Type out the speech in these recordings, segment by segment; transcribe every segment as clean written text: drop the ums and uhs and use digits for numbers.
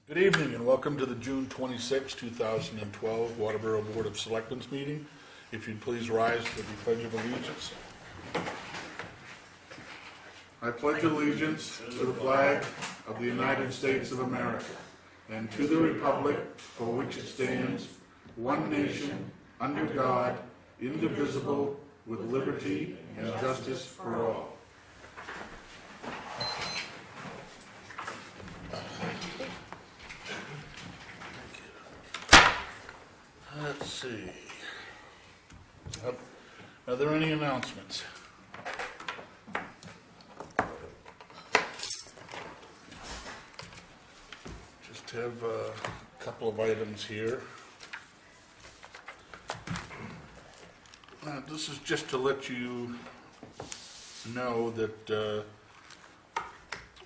Good evening and welcome to the June 26, 2012 Waterboro Board of Selectmen meeting. If you'd please rise for the Pledge of Allegiance. I pledge allegiance to the flag of the United States of America and to the republic for which it stands, one nation, under God, indivisible, with liberty and justice for all. Let's see. Are there any announcements? Just have a couple of items here. This is just to let you know that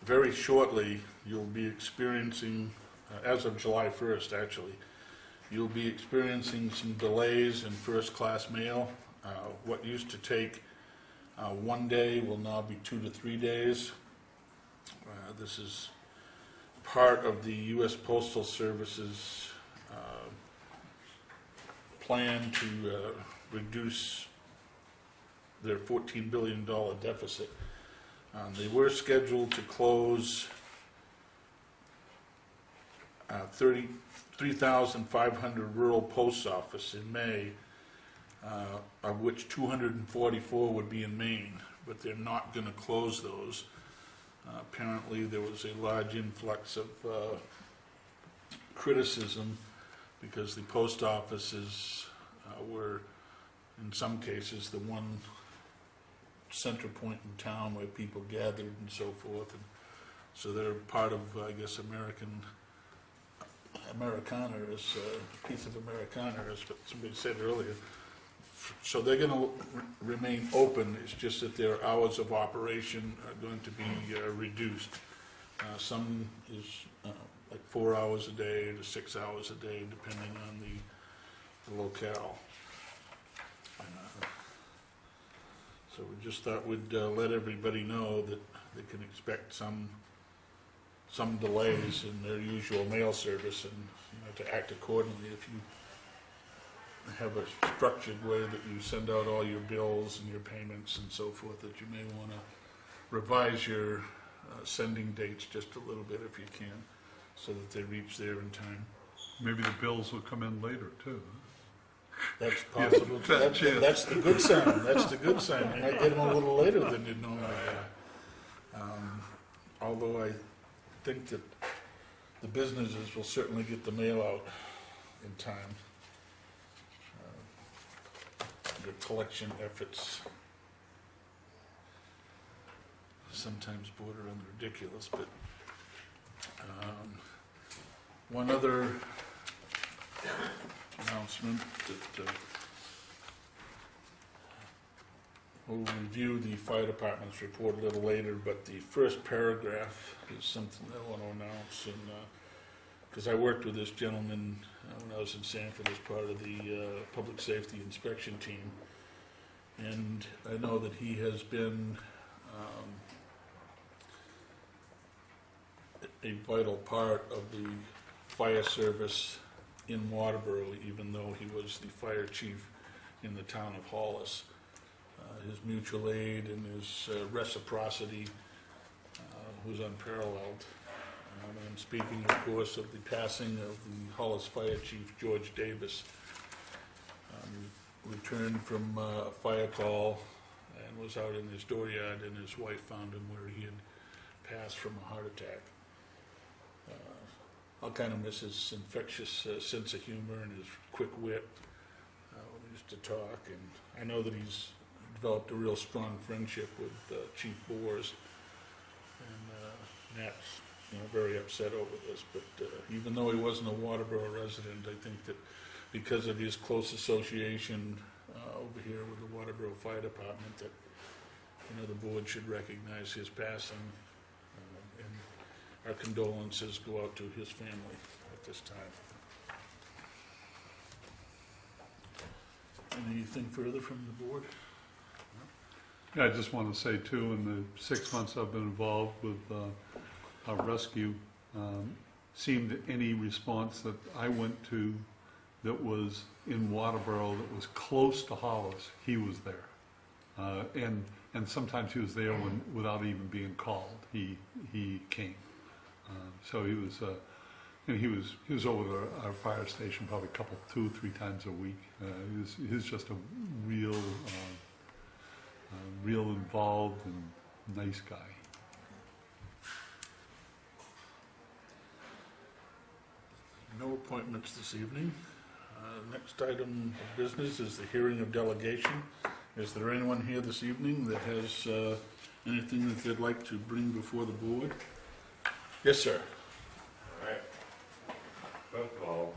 very shortly you'll be experiencing, as of July 1st actually, you'll be experiencing some delays in first-class mail. What used to take 1 day will now be 2 to 3 days. This is part of the U.S. Postal Service's plan to reduce their $14 billion deficit. They were scheduled to close 3,500 rural post offices in May, of which 244 would be in Maine, but they're not going to close those. Apparently there was a large influx of criticism because the post offices were, in some cases, the one center point in town where people gathered and so forth. And so they're part of, I guess, Americana is a piece of Americana, as somebody said earlier. So they're going to remain open. It's just that their hours of operation are going to be reduced. Some is like 4 hours a day to 6 hours a day, depending on the locale. So we just thought we'd let everybody know that they can expect some delays in their usual mail service, and to act accordingly. If you have a structured way that you send out all your bills and your payments and so forth, that you may want to revise your sending dates just a little bit if you can, so that they reach there in time. Maybe the bills will come in later too. That's possible. That's the good sign. That's the good sign. You might get them a little later than you'd normally get. Although I think that the businesses will certainly get the mail out in time. The collection efforts sometimes border on ridiculous, but one other announcement that we'll review the fire department's report a little later, but the first paragraph is something I want to announce, and because I worked with this gentleman when I was in Sanford as part of the public safety inspection team, and I know that he has been a vital part of the fire service in Waterboro, even though he was the fire chief in the town of Hollis. His mutual aid and his reciprocity was unparalleled. And speaking, of course, of the passing of the Hollis Fire Chief, George Davis, returned from a fire call and was out in his dooryard, and his wife found him where he had passed from a heart attack. I'll kind of miss his infectious sense of humor and his quick wit when he used to talk, and I know that he's developed a real strong friendship with Chief Boers, and Nat's very upset over this, but even though he wasn't a Waterboro resident, I think that because of his close association over here with the Waterboro Fire Department, that the board should recognize his passing, and our condolences go out to his family at this time. Anything further from the board? Yeah, I just want to say too, in the 6 months I've been involved with our rescue, seemed any response that I went to that was in Waterboro that was close to Hollis, he was there. And sometimes he was there without even being called. He came. So he was, he was over at our fire station probably 2-3 times a week. He was just a real, real involved and nice guy. No appointments this evening. Next item of business is the hearing of delegation. Is there anyone here this evening that has anything that they'd like to bring before the board? Yes, sir. All right. First of all,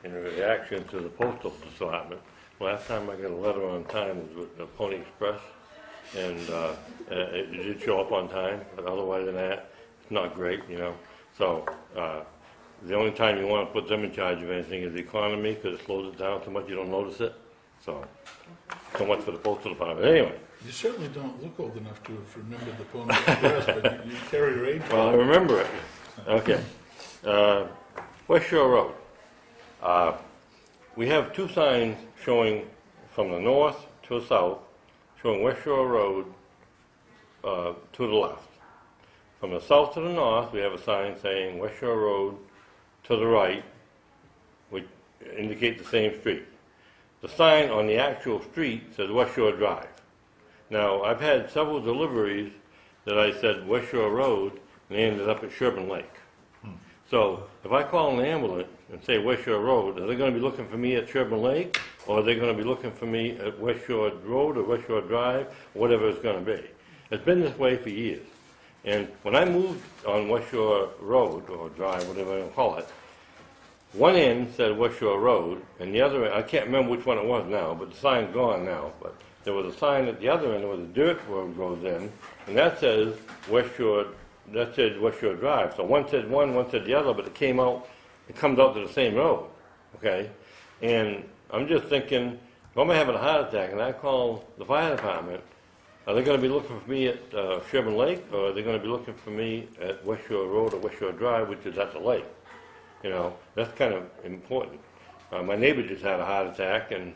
in reaction to the postal department, last time I got a letter on time was with the Pony Express, and it did show up on time, but otherwise than that, it's not great, you know. So the only time you want to put them in charge of anything is the economy, because it slows it down so much you don't notice it. So much for the postal department. Anyway. You certainly don't look old enough to have remembered the Pony Express, but you carry your age. Well, I remember it. Okay. West Shore Road. We have two signs showing from the north to the south, showing West Shore Road to the left. From the south to the north, we have a sign saying West Shore Road to the right, which indicate the same street. The sign on the actual street says West Shore Drive. Now, I've had several deliveries that I said West Shore Road, and they ended up at Sherburne Lake. So, if I call an ambulance and say West Shore Road, are they going to be looking for me at Sherburne Lake, or are they going to be looking for me at West Shore Road or West Shore Drive, or whatever it's going to be? It's been this way for years. And when I moved on West Shore Road, or Drive, whatever you want to call it, one end said West Shore Road, and the other end, I can't remember which one it was now, but the sign's gone now, but there was a sign at the other end where the dirt road goes in, and that says West Shore Drive. So one said one said the other, but it comes out to the same road, okay? And I'm just thinking, if I'm having a heart attack and I call the fire department, are they going to be looking for me at Sherburne Lake, or are they going to be looking for me at West Shore Road or West Shore Drive, which is at the lake? You know, that's kind of important. My neighbor just had a heart attack, and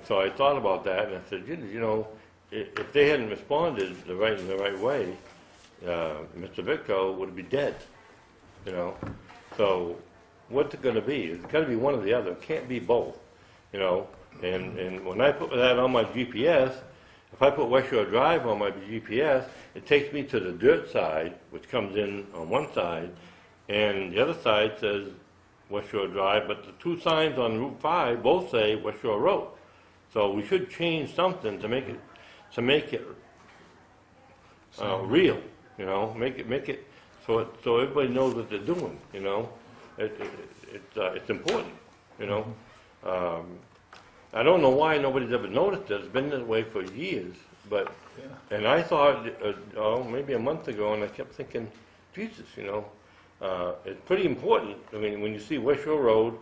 so I thought about that, and I said, you know, if they hadn't responded in the right way, Mr. Vitko would be dead. You know, so what's it going to be? It's got to be one or the other. It can't be both. You know, and when I put that on my GPS, if I put West Shore Drive on my GPS, it takes me to the dirt side, which comes in on one side, and the other side says West Shore Drive, but the two signs on Route 5 both say West Shore Road. So we should change something to make it real, you know, make it so everybody knows what they're doing, you know. It's important, you know. I don't know why nobody's ever noticed it. It's been this way for years, but and I thought maybe a month ago, and I kept thinking, Jesus, you know. It's pretty important. I mean, when you see West Shore Road,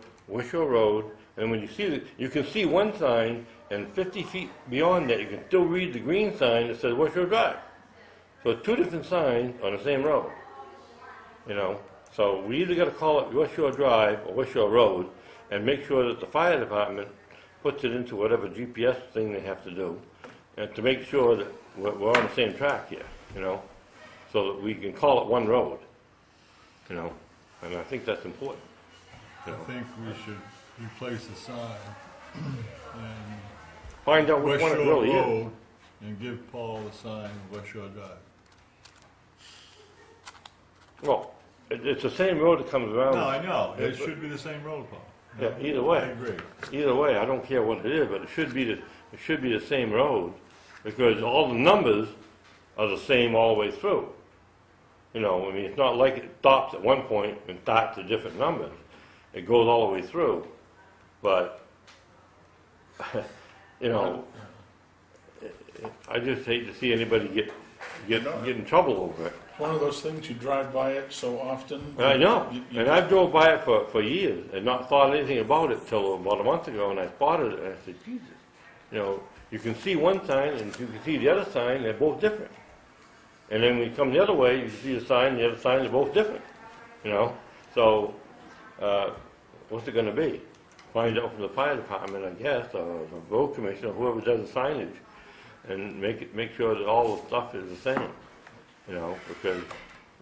and when you see you can see one sign, and 50 feet beyond that, you can still read the green sign that says West Shore Drive. So it's two different signs on the same road. You know, so we either got to call it West Shore Drive or West Shore Road, and make sure that the fire department puts it into whatever GPS thing they have to do, and to make sure that we're on the same track here. You know, so that we can call it one road. You know, and I think that's important. I think we should replace the sign and Find out which West one it Shore really is. Road and give Paul the sign West Shore Drive. Well, it's the same road that comes around. No, I know. It should be the same road, Paul. Yeah, either way. I agree. Either way, I don't care what it is, but it should be the same road, because all the numbers are the same all the way through. You know, I mean, it's not like it stops at one point and starts at different numbers. It goes all the way through. But, you know, I just hate to see anybody get in trouble over it. One of those things, you drive by it so often. I know, you and I've drove by it for years and not thought anything about it till about a month ago, and I spotted it, and I said, Jesus, you know, you can see one sign and you can see the other sign, they're both different. And then when you come the other way, you can see the sign and the other sign, they're both different, you know. So, what's it gonna be? Find out from the fire department, I guess, or the road commissioner, whoever does the signage, and make sure that all the stuff is the same, you know, because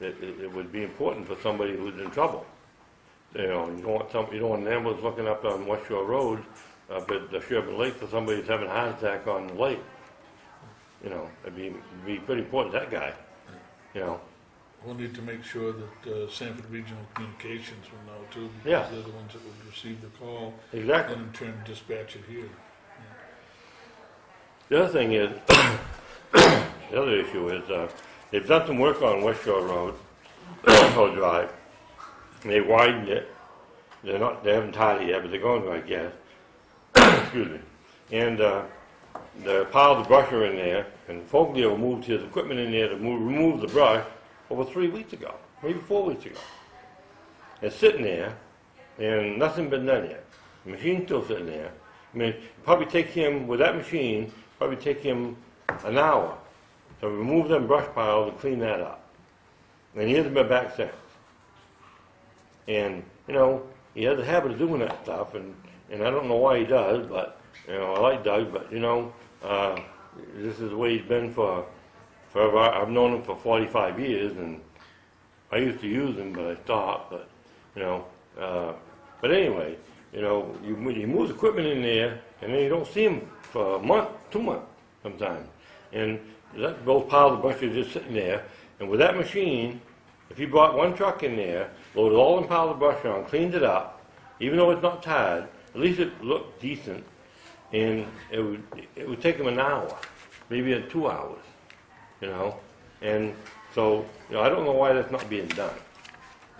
it would be important for somebody who's in trouble. You know, you don't want an ambulance looking up on West Shore Road, up at the Sherburne Lake for somebody who's having a heart attack on the lake. You know, it'd be pretty important, that guy, you know. We'll need to make sure that Sanford Regional Communications will know too, Yeah. because they're the ones that would receive the call, Exactly. and in turn dispatch it here. The other thing is, the other issue is, they've done some work on West Shore Road, Hill Drive. They widened it. They haven't tied it yet, but they're going to, I guess. Excuse me. And the pile of brush are in there, and Foglio moved his equipment in there to remove the brush over 3 weeks ago, maybe 4 weeks ago. It's sitting there, and nothing been done yet. The machine's still sitting there. I mean, probably take him, with that machine, an hour to remove them brush piles and clean that up. And he hasn't been back since. And, you know, he has a habit of doing that stuff, and I don't know why he does, but, you know, I like Doug, but, you know, this is the way he's been for forever. I've known him for 45 years, and I used to use him, but I stopped, but, you know, but anyway, you know, you move the equipment in there, and then you don't see him for a month, 2 months sometimes. And those piles of brush are just sitting there, and with that machine, if you brought one truck in there, loaded all them piles of brush on, cleaned it up, even though it's not tied, at least it looked decent, and it would take him an hour, maybe 2 hours, you know. And so, you know, I don't know why that's not being done.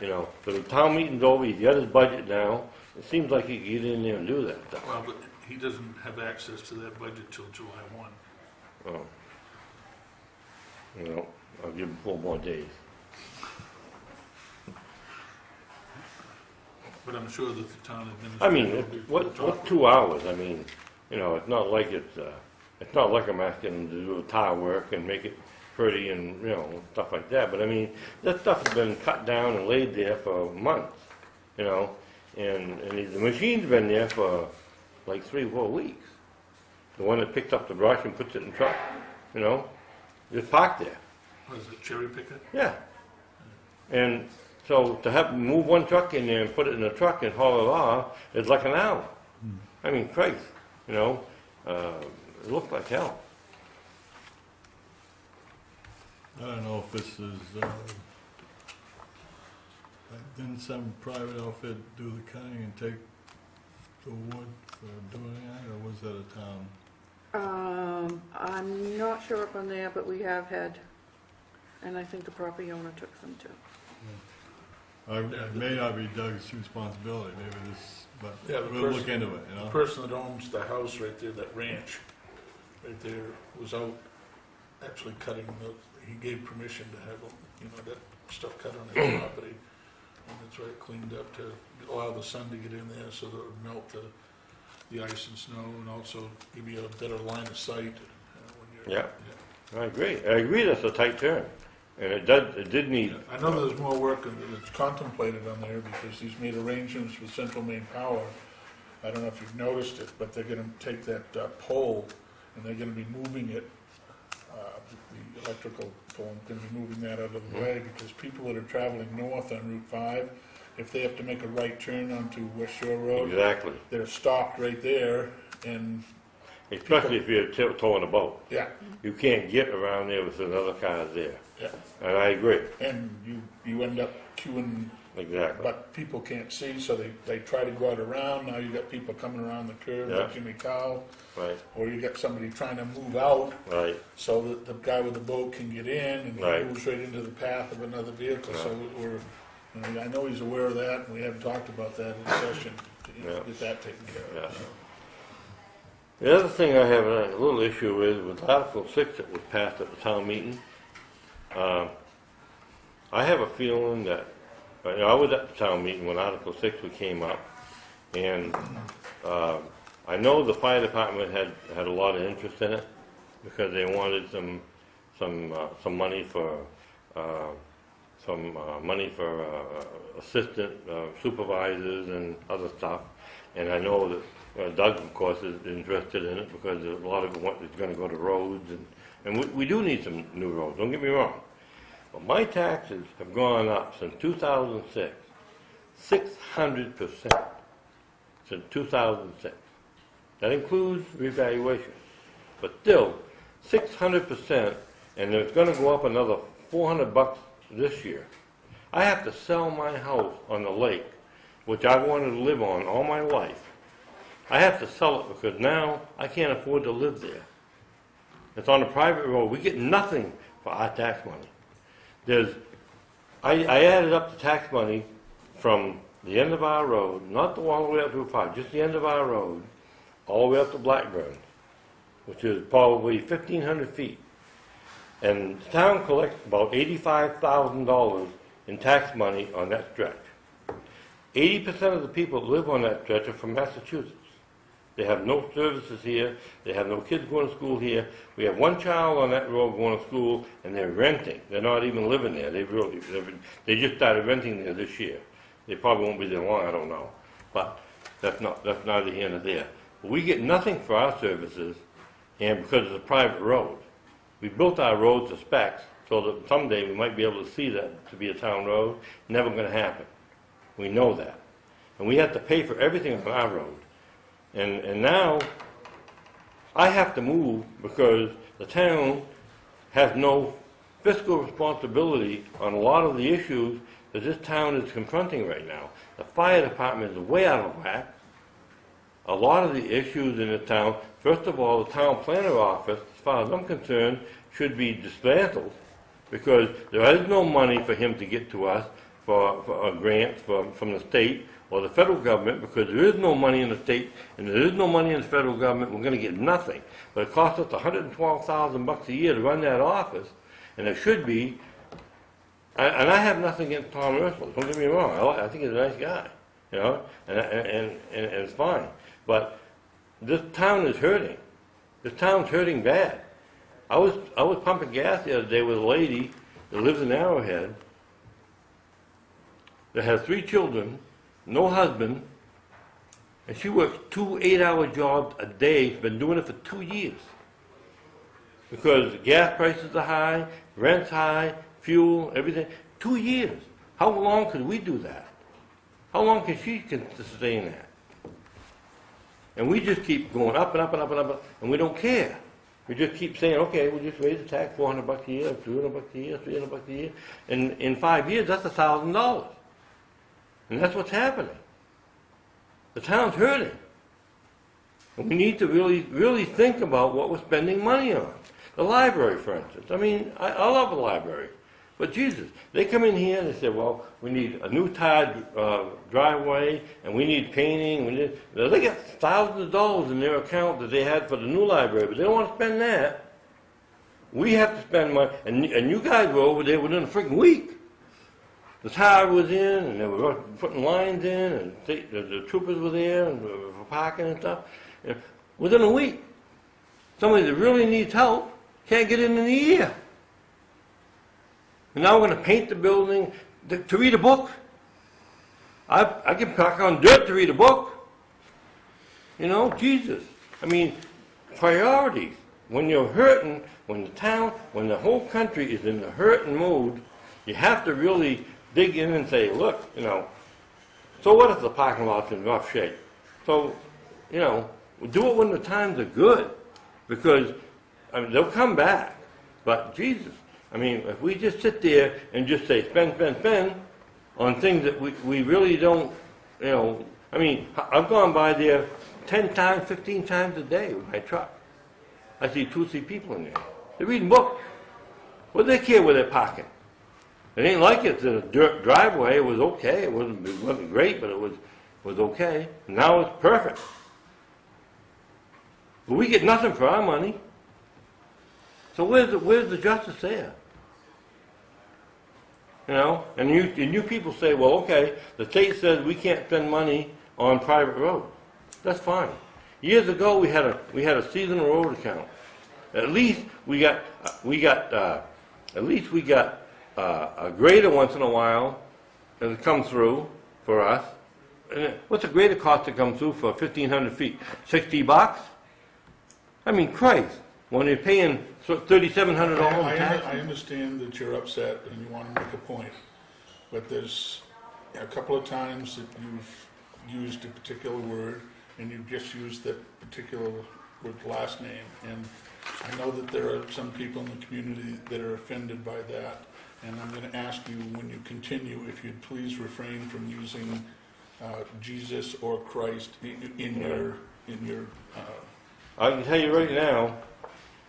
You know, the town meeting's over, he's got his budget now, it seems like he could get in there and do that stuff. Well, but he doesn't have access to that budget till July 1. Oh. You know, I'll give him 4 more days. But I'm sure that the town I mean, administrator will be. what 2 hours? I mean, you know, it's not like I'm asking him to do tile work and make it pretty and, you know, stuff like that. But I mean, that stuff has been cut down and laid there for months, you know, and the machine's been there for like 3 or 4 weeks. The one that picks up the brush and puts it in the truck, you know, just parked there. What is it, cherry picker? Yeah. And so to have move one truck in there and put it in a truck and haul it off is like an hour. I mean, Christ, you know, it looked like hell. I don't know if this is, didn't some private outfit do the cutting and take the wood for doing that, or was that a town? I'm not sure up on there, but we have had, and I think the property owner took some too. It may not be Doug's responsibility, maybe this, but Yeah, the we'll look person- into it, you The know? person that owns the house right there, that ranch, right there, was out actually cutting he gave permission to have, you know, that stuff cut on his property. And that's right, cleaned up to allow the sun to get in there so that it would melt the ice and snow, and also give you a better line of sight when you're. Yeah. I agree that's a tight turn. And it did need, I know there's more work that's contemplated on there because he's made arrangements with Central Maine Power. I don't know if you've noticed it, but they're gonna take that pole and they're gonna be moving it, the electrical pole, gonna be moving that out of the way because people that are traveling north on Route 5, if they have to make a right turn onto West Shore Road, exactly. they're stopped right there and, Especially if you're towing a boat. yeah, You can't get around there with another car there. yeah. And I agree. And you end up queuing. Exactly. But people can't see, so they try to go out around. Now you got people coming around the curve, Yeah. like Jimmy Cow, Right, or you got somebody trying to move out right. so that the guy with the boat can get in, and he Right. moves right into the path of another vehicle. So I know he's aware of that, and we have talked about that in session, to Yeah. get that taken care Yeah. of. So. The other thing I have a little issue with Article 6 that was passed at the town meeting. I have a feeling that, you know, I was at the town meeting when Article 6 came up, and I know the fire department had a lot of interest in it because they wanted some money for money for assistant supervisors and other stuff. And I know that Doug, of course, is interested in it because a lot of it is going to go to roads. And we do need some new roads, don't get me wrong. But my taxes have gone up since 2006, 600% since 2006. That includes revaluation. But still, 600%, and it's going to go up another $400 this year. I have to sell my house on the lake, which I wanted to live on all my life. I have to sell it because now I can't afford to live there. It's on a private road. We get nothing for our tax money. I added up the tax money from the end of our road, not all the way up to Route 5, just the end of our road, all the way up to Blackburn, which is probably 1,500 feet. And the town collects about $85,000 in tax money on that stretch. 80% of the people that live on that stretch are from Massachusetts. They have no services here. They have no kids going to school here. We have one child on that road going to school, and they're renting. They're not even living there. They just started renting there this year. They probably won't be there long, I don't know. But that's neither here nor there. But we get nothing for our services, and because it's a private road. We built our road to specs so that someday we might be able to see that to be a town road. Never going to happen. We know that. And we have to pay for everything on our road. And now I have to move because the town has no fiscal responsibility on a lot of the issues that this town is confronting right now. The fire department is way out of whack. A lot of the issues in the town, first of all, the town planner office, as far as I'm concerned, should be dismantled because there is no money for him to get to us for grants from the state or the federal government because there is no money in the state and there is no money in the federal government. We're going to get nothing. But it costs us $112,000 a year to run that office, and it should be. And I have nothing against Tom Russell. Don't get me wrong. I think he's a nice guy, you know, and it's fine. But this town is hurting. This town's hurting bad. I was pumping gas the other day with a lady that lives in Arrowhead that has 3 children, no husband, and she works 2 8-hour jobs a day. She's been doing it for 2 years. Because gas prices are high, rent's high, fuel, everything. 2 years. How long could we do that? How long can she sustain that? And we just keep going up and up and up and up, and we don't care. We just keep saying, okay, we'll just raise the tax $400 a year, $200 a year, $300 a year. And in 5 years, that's $1,000. And that's what's happening. The town's hurting. And we need to really think about what we're spending money on. The library, for instance. I mean, I love the library. But Jesus, they come in here and they say, well, we need a new tiled driveway, and we need painting. They got thousands of dollars in their account that they had for the new library, but they don't want to spend that. We have to spend money. And you guys were over there within a freaking week. The tire was in, and they were putting lines in, and the troopers were there and for parking and stuff. And within a week, somebody that really needs help can't get in the year. And now we're going to paint the building to read a book. I can pack on dirt to read a book. You know, Jesus. I mean, priorities. When you're hurting, when the whole country is in the hurting mood, you have to really dig in and say, look, you know, so what if the parking lot's in rough shape? So, you know, do it when the times are good. Because, I mean, they'll come back. But, Jesus. I mean, if we just sit there and just say spend, spend, spend on things that we really don't, you know, I mean, I've gone by there 10 times, 15 times a day with my truck. I see 2 or 3 people in there. They're reading books. What do they care where they're parking? It ain't like it's a dirt driveway. It was okay. It wasn't great, but it was okay. Now it's perfect. But we get nothing for our money. So where's the justice there? You know, and you people say, well, okay, the state says we can't spend money on private roads. That's fine. Years ago, we had a seasonal road account. At least we got a grader once in a while to come through for us. And what's a grader cost to come through for 1,500 feet? $60? I mean, Christ, when you're paying $3,700 in tax. I understand that you're upset and you want to make a point, but there's a couple of times that you've used a particular word and you've just used that particular word last name. And I know that there are some people in the community that are offended by that. And I'm going to ask you, when you continue, if you'd please refrain from using Jesus or Christ in your. I can tell you right now,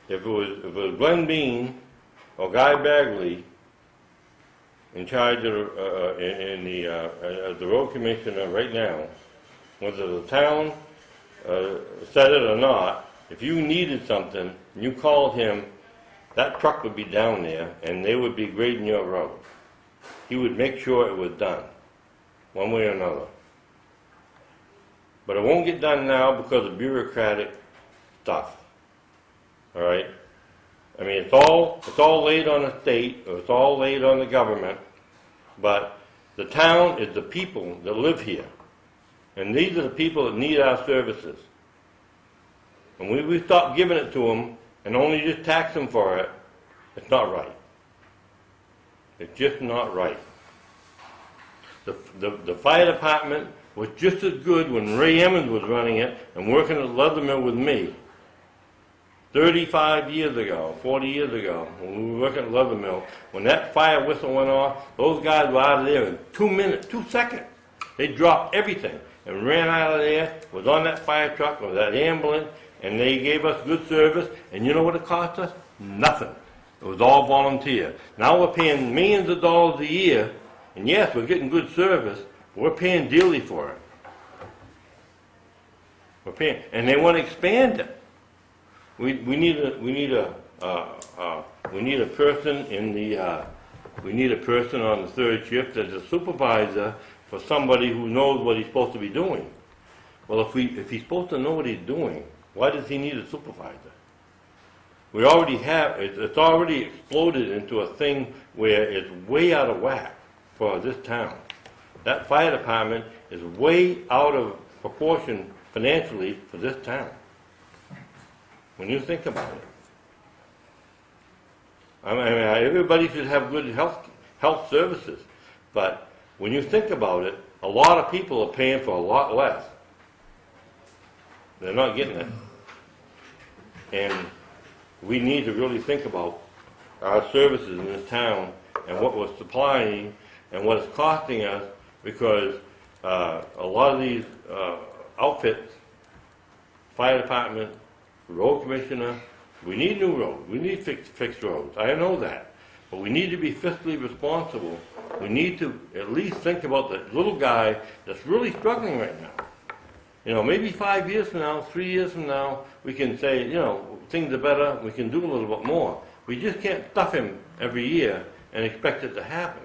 if it was Glenn Bean or Guy Bagley in charge of the road commissioner right now, whether the town said it or not, if you needed something and you called him, that truck would be down there and they would be grading your road. He would make sure it was done, one way or another. But it won't get done now because of bureaucratic stuff. All right? I mean, it's all laid on the state, or it's all laid on the government, but the town is the people that live here. And these are the people that need our services. And we stop giving it to them and only just tax them for it. It's not right. It's just not right. The fire department was just as good when Ray Emmons was running it and working at Leathermill with me. 35 years ago, 40 years ago, when we were working at Leathermill, when that fire whistle went off, those guys were out of there in 2 minutes, 2 seconds. They dropped everything and ran out of there, was on that fire truck or that ambulance, and they gave us good service. And you know what it cost us? Nothing. It was all volunteer. Now we're paying millions of dollars a year, and yes, we're getting good service, but we're paying dearly for it. We're paying, and they want to expand it. We need a person in the we need a person on the third shift as a supervisor for somebody who knows what he's supposed to be doing. Well, if he's supposed to know what he's doing, why does he need a supervisor? We already have it's already exploded into a thing where it's way out of whack for this town. That fire department is way out of proportion financially for this town. When you think about it, I mean, everybody should have good health services, but when you think about it, a lot of people are paying for a lot less. They're not getting it, and we need to really think about our services in this town and what we're supplying and what it's costing us, because a lot of these outfits, fire department, road commissioner, we need new roads. We need fixed roads. I know that. But we need to be fiscally responsible. We need to at least think about the little guy that's really struggling right now. You know, maybe 5 years from now, 3 years from now, we can say, you know, things are better, we can do a little bit more. We just can't stuff him every year and expect it to happen.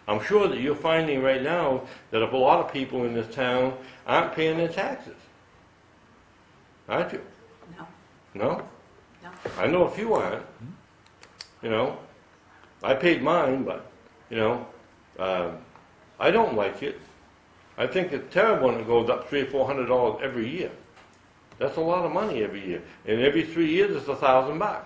I'm sure that you're finding right now that a lot of people in this town aren't paying their taxes. Aren't you? No. No? No. I know a few aren't. You know, I paid mine, but, you know, I don't like it. I think it's terrible when it goes up $300 or $400 every year. That's a lot of money every year. And every 3 years it's $1,000.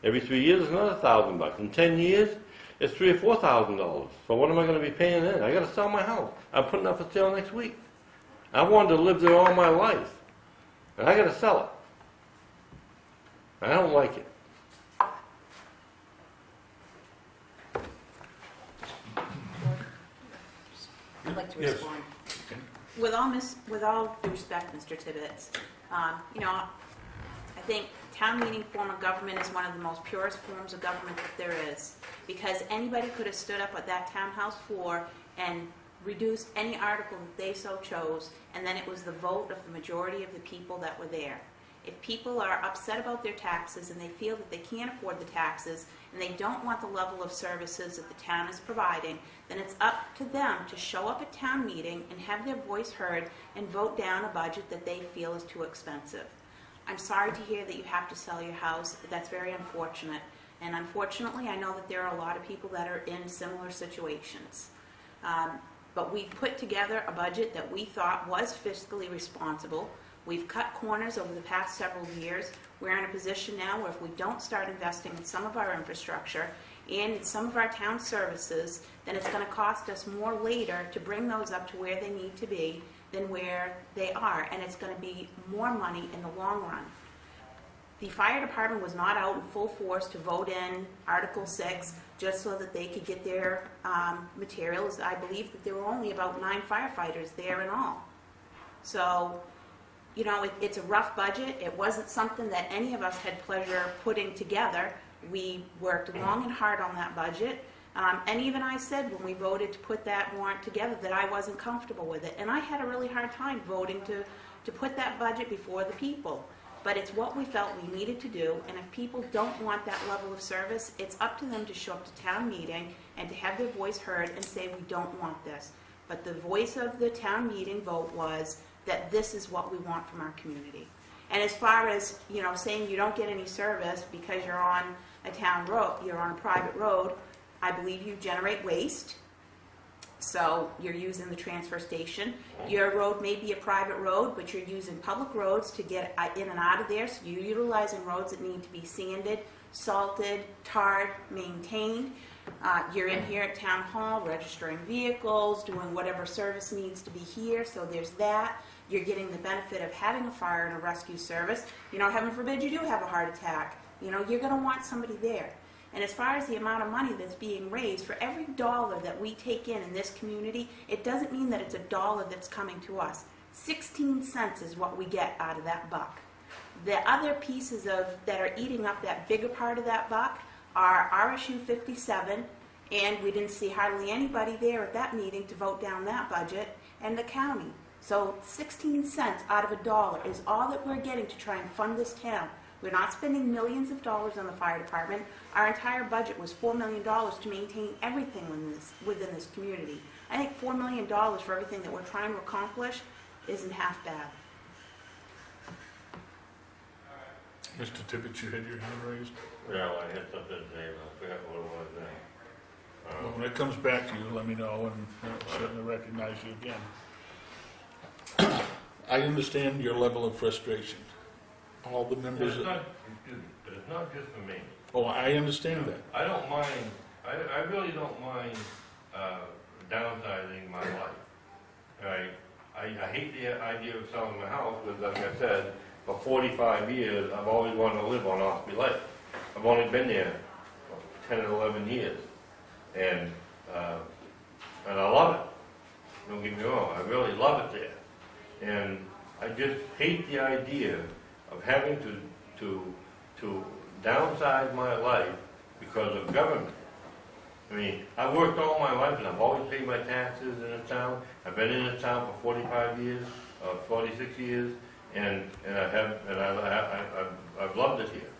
Every 3 years it's another $1,000. In 10 years, it's $3,000 or $4,000. So what am I going to be paying then? I got to sell my house. I'm putting it up for sale next week. I wanted to live there all my life, and I got to sell it. I don't like it. I'd like to Yes. respond. Okay. With all due respect, Mr. Tibbetts, you know, I think town meeting form of government is one of the most purest forms of government that there is, because anybody could have stood up at that townhouse floor and reduced any article that they so chose, and then it was the vote of the majority of the people that were there. If people are upset about their taxes and they feel that they can't afford the taxes and they don't want the level of services that the town is providing, then it's up to them to show up at town meeting and have their voice heard and vote down a budget that they feel is too expensive. I'm sorry to hear that you have to sell your house. That's very unfortunate. And unfortunately, I know that there are a lot of people that are in similar situations. But we put together a budget that we thought was fiscally responsible. We've cut corners over the past several years. We're in a position now where if we don't start investing in some of our infrastructure and in some of our town services, then it's going to cost us more later to bring those up to where they need to be than where they are, and it's going to be more money in the long run. The fire department was not out in full force to vote in Article 6 just so that they could get their materials. I believe that there were only about 9 firefighters there in all. So, you know, it's a rough budget. It wasn't something that any of us had pleasure putting together. We worked long and hard on that budget. And even I said when we voted to put that warrant together that I wasn't comfortable with it. And I had a really hard time voting to put that budget before the people. But it's what we felt we needed to do, and if people don't want that level of service, it's up to them to show up to town meeting and to have their voice heard and say, we don't want this. But the voice of the town meeting vote was that this is what we want from our community. And as far as, you know, saying you don't get any service because you're on a town road, you're on a private road, I believe you generate waste. So you're using the transfer station. Your road may be a private road, but you're using public roads to get in and out of there. So you're utilizing roads that need to be sanded, salted, tarred, maintained. You're in here at Town Hall registering vehicles, doing whatever service needs to be here. So there's that. You're getting the benefit of having a fire and a rescue service. You know, heaven forbid you do have a heart attack. You know, you're going to want somebody there. And as far as the amount of money that's being raised, for every dollar that we take in this community, it doesn't mean that it's a dollar that's coming to us. 16 cents is what we get out of that buck. The other pieces that are eating up that bigger part of that buck are RSU 57, and we didn't see hardly anybody there at that meeting to vote down that budget, and the county. So 16 cents out of a dollar is all that we're getting to try and fund this town. We're not spending millions of dollars on the fire department. Our entire budget was $4 million to maintain everything within this community. I think $4 million for everything that we're trying to accomplish isn't half bad. Mr. Tibbetts, you had your hand raised? Well, I had something to say, but I forgot what it was now. Well, when it comes back to you, let me know, and I'll certainly recognize you again. I understand your level of frustration. All the members... It's not just for me. Oh, I understand that. I don't mind, I really don't mind downsizing my life. Right? I hate the idea of selling my house, because like I said, for 45 years, I've always wanted to live on Ospey Lake. I've only been there for 10 or 11 years. And I love it. Don't get me wrong, I really love it there. And I just hate the idea of having to downsize my life because of government. I mean, I've worked all my life and I've always paid my taxes in the town. I've been in the town for 45 years, 46 years, and I've loved it here.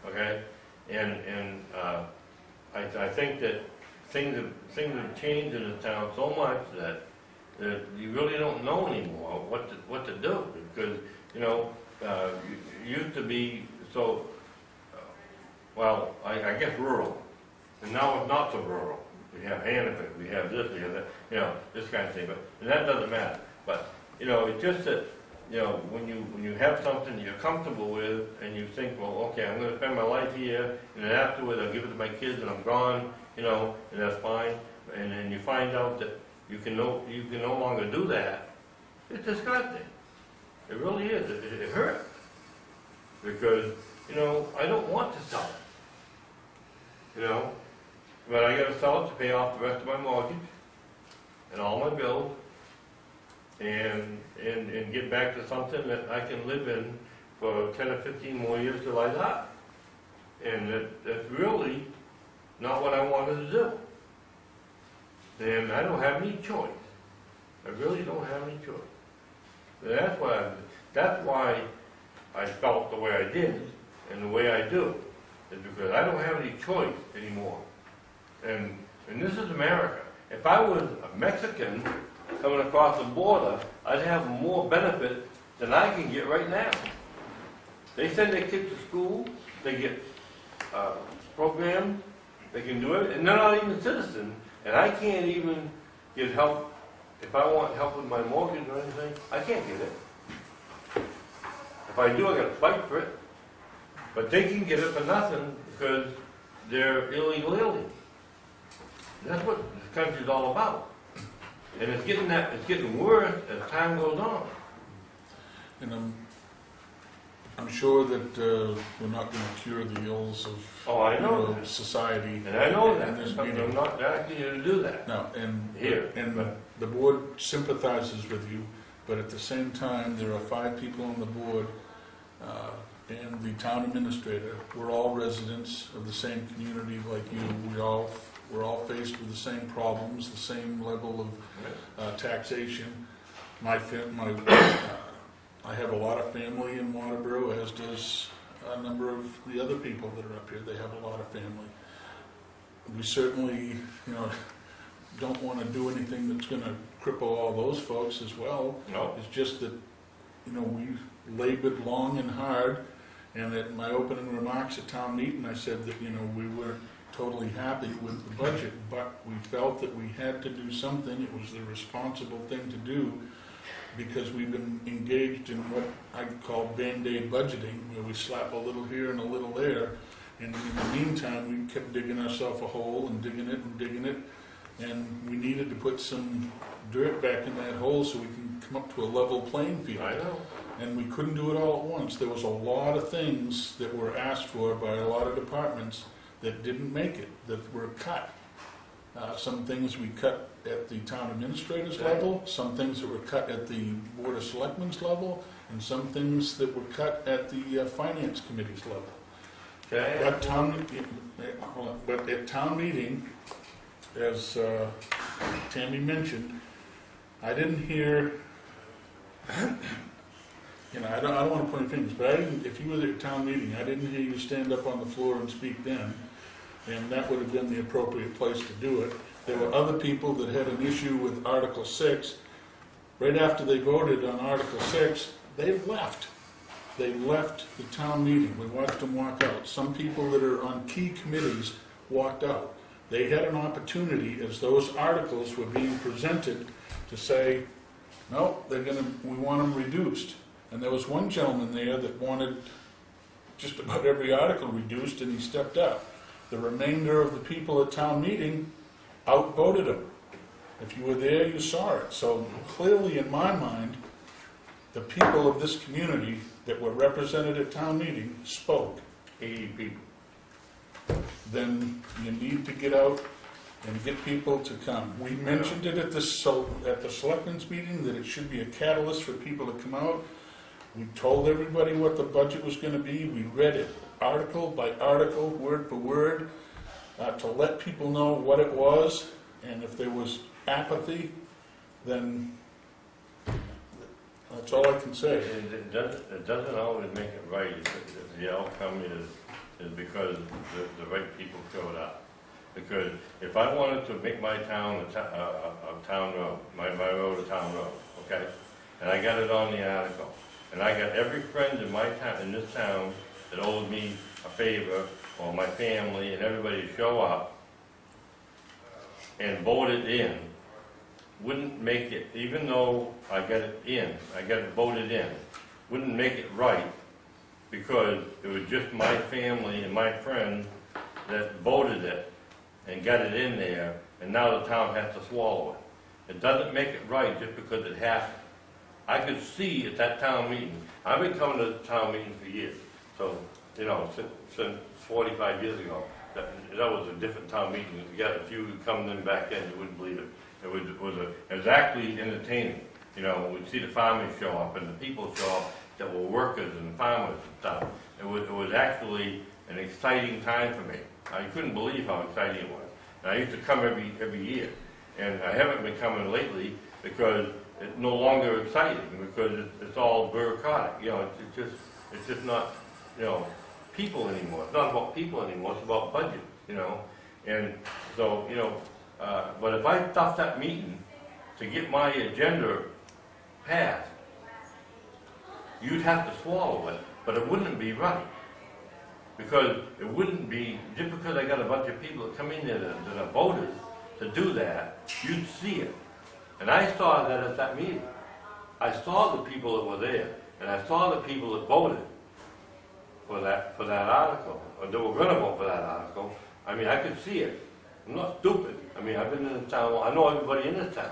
Okay, and I think that things have changed in the town so much that you really don't know anymore what to do, because you know. Used to be so, well, I guess rural, and now it's not so rural. We have Hannaford, we have this, we have that, you know, this kind of thing, but and that doesn't matter. But, you know, it's just that, you know, when you have something you're comfortable with, and you think, well, okay, I'm going to spend my life here, and then afterwards I'll give it to my kids, and I'm gone, you know, and that's fine, and then you find out that you can no longer do that, it's disgusting. It really is. It hurts. Because, you know, I don't want to sell it. You know? But I got to sell it to pay off the rest of my mortgage and all my bills and get back to something that I can live in for 10 or 15 more years till I die. And that's really not what I wanted to do. And I don't have any choice. I really don't have any choice. That's why I felt the way I did and the way I do, is because I don't have any choice anymore. And this is America. If I was a Mexican coming across the border, I'd have more benefit than I can get right now. They send their kids to school, they get program, they can do it, and they're not even citizens, and I can't even get help. If I want help with my mortgage or anything, I can't get it. If I do, I gotta fight for it. But they can get it for nothing because they're illegal aliens. That's what this country's all about. And it's getting worse as time goes on. And I'm sure that we're not going to cure the ills of Oh, I know that. society. And I know that. in this I'm meeting. not asking you to do that. No, and Here, and but- the board sympathizes with you, but at the same time, there are 5 people on the board and the town administrator. We're all residents of the same community like you. We're all faced with the same problems, the same level of taxation. I have a lot of family in Waterboro, as does a number of the other people that are up here. They have a lot of family. We certainly, don't want to do anything that's going to cripple all those folks as well. No. It's just that, we labored long and hard, and at my opening remarks at town meeting, I said that, we weren't totally happy with the budget, but we felt that we had to do something. It was the responsible thing to do, because we've been engaged in what I call Band-Aid budgeting, where we slap a little here and a little there, and in the meantime, we kept digging ourselves a hole and digging it, and we needed to put some dirt back in that hole so we can come up to a level playing field. I know. And we couldn't do it all at once. There was a lot of things that were asked for by a lot of departments that didn't make it, that were cut. Some things we cut at the town administrator's level, some things that were cut at the Board of Selectmen's level, and some things that were cut at the Finance Committee's level. Okay. But at town meeting, as Tammy mentioned, I didn't hear, I don't want to point fingers, but if you were at town meeting, I didn't hear you stand up on the floor and speak then, and that would have been the appropriate place to do it. There were other people that had an issue with Article 6. Right after they voted on Article 6, they left. They left the town meeting. We watched them walk out. Some people that are on key committees walked out. They had an opportunity, as those articles were being presented, to say, no, we want them reduced. And there was one gentleman there that wanted just about every article reduced, and he stepped up. The remainder of the people at town meeting outvoted him. If you were there, you saw it. So clearly, in my mind, the people of this community that were represented at town meeting spoke. 80 people. Then you need to get out and get people to come. We mentioned it at the Selectmen's meeting, that it should be a catalyst for people to come out. We told everybody what the budget was going to be. We read it article by article, word for word, to let people know what it was. And if there was apathy, then that's all I can say. It doesn't always make it right if the outcome is because the right people showed up. Because if I wanted to make my town a town road, my road a town road, okay, and I got it on the article, and I got every friend in my town, in this town, that owed me a favor, or my family, and everybody to show up and vote it in, wouldn't make it, even though I got it in, I got it voted in, wouldn't make it right, because it was just my family and my friends that voted it and got it in there, and now the town has to swallow it. It doesn't make it right just because it happened. I could see at that town meeting, I've been coming to the town meeting for years, so, since 45 years ago, that was a different town meeting. If you come in back then, you wouldn't believe it. It was actually entertaining. We'd see the farmers show up and the people show up that were workers and farmers and stuff. It was actually an exciting time for me. I couldn't believe how exciting it was. And I used to come every year. And I haven't been coming lately because it's no longer exciting, because it's all bureaucratic. It's just not, people anymore. It's not about people anymore, it's about budget, And so, but if I stuffed that meeting to get my agenda passed, you'd have to swallow it, but it wouldn't be right. Because it wouldn't be, just because I got a bunch of people that come in there that are voters to do that, you'd see it. And I saw that at that meeting. I saw the people that were there, and I saw the people that voted for that article, or they were gonna vote for that article. I mean, I could see it. I'm not stupid. I mean, I've been in the town, I know everybody in the town.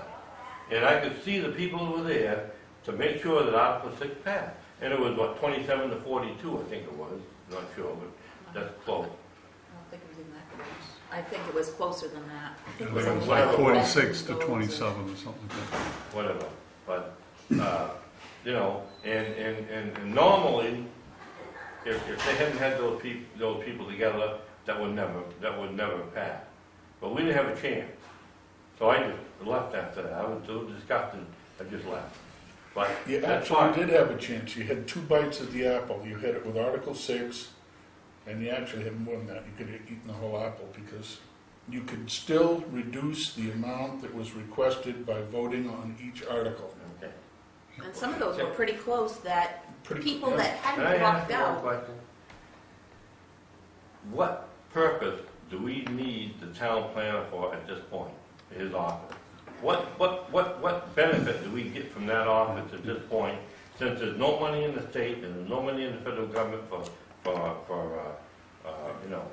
And I could see the people that were there to make sure that Article 6 passed. And it was, what, 27 to 42, I think it was. Not sure, but that's close. I don't think it was even that close. I think it was closer than that. I think It was only like like 46 to 10 votes. 27 or something like that. Whatever. But, you know, and normally, if they hadn't had those people together, that would never pass. But we didn't have a chance. So I just left after that. I was so disgusted, I just left. But You that's actually fine. did have a chance. You had 2 bites at the apple. You had it with Article 6, and you actually had more than that. You could have eaten the whole apple, because you could still reduce the amount that was requested by voting on each article. Okay. And some of those were pretty close that people yeah. that Can I hadn't ask walked you one out. question? What purpose do we need the town planner for at this point, his office? What benefit do we get from that office at this point, since there's no money in the state and there's no money in the federal government for you know,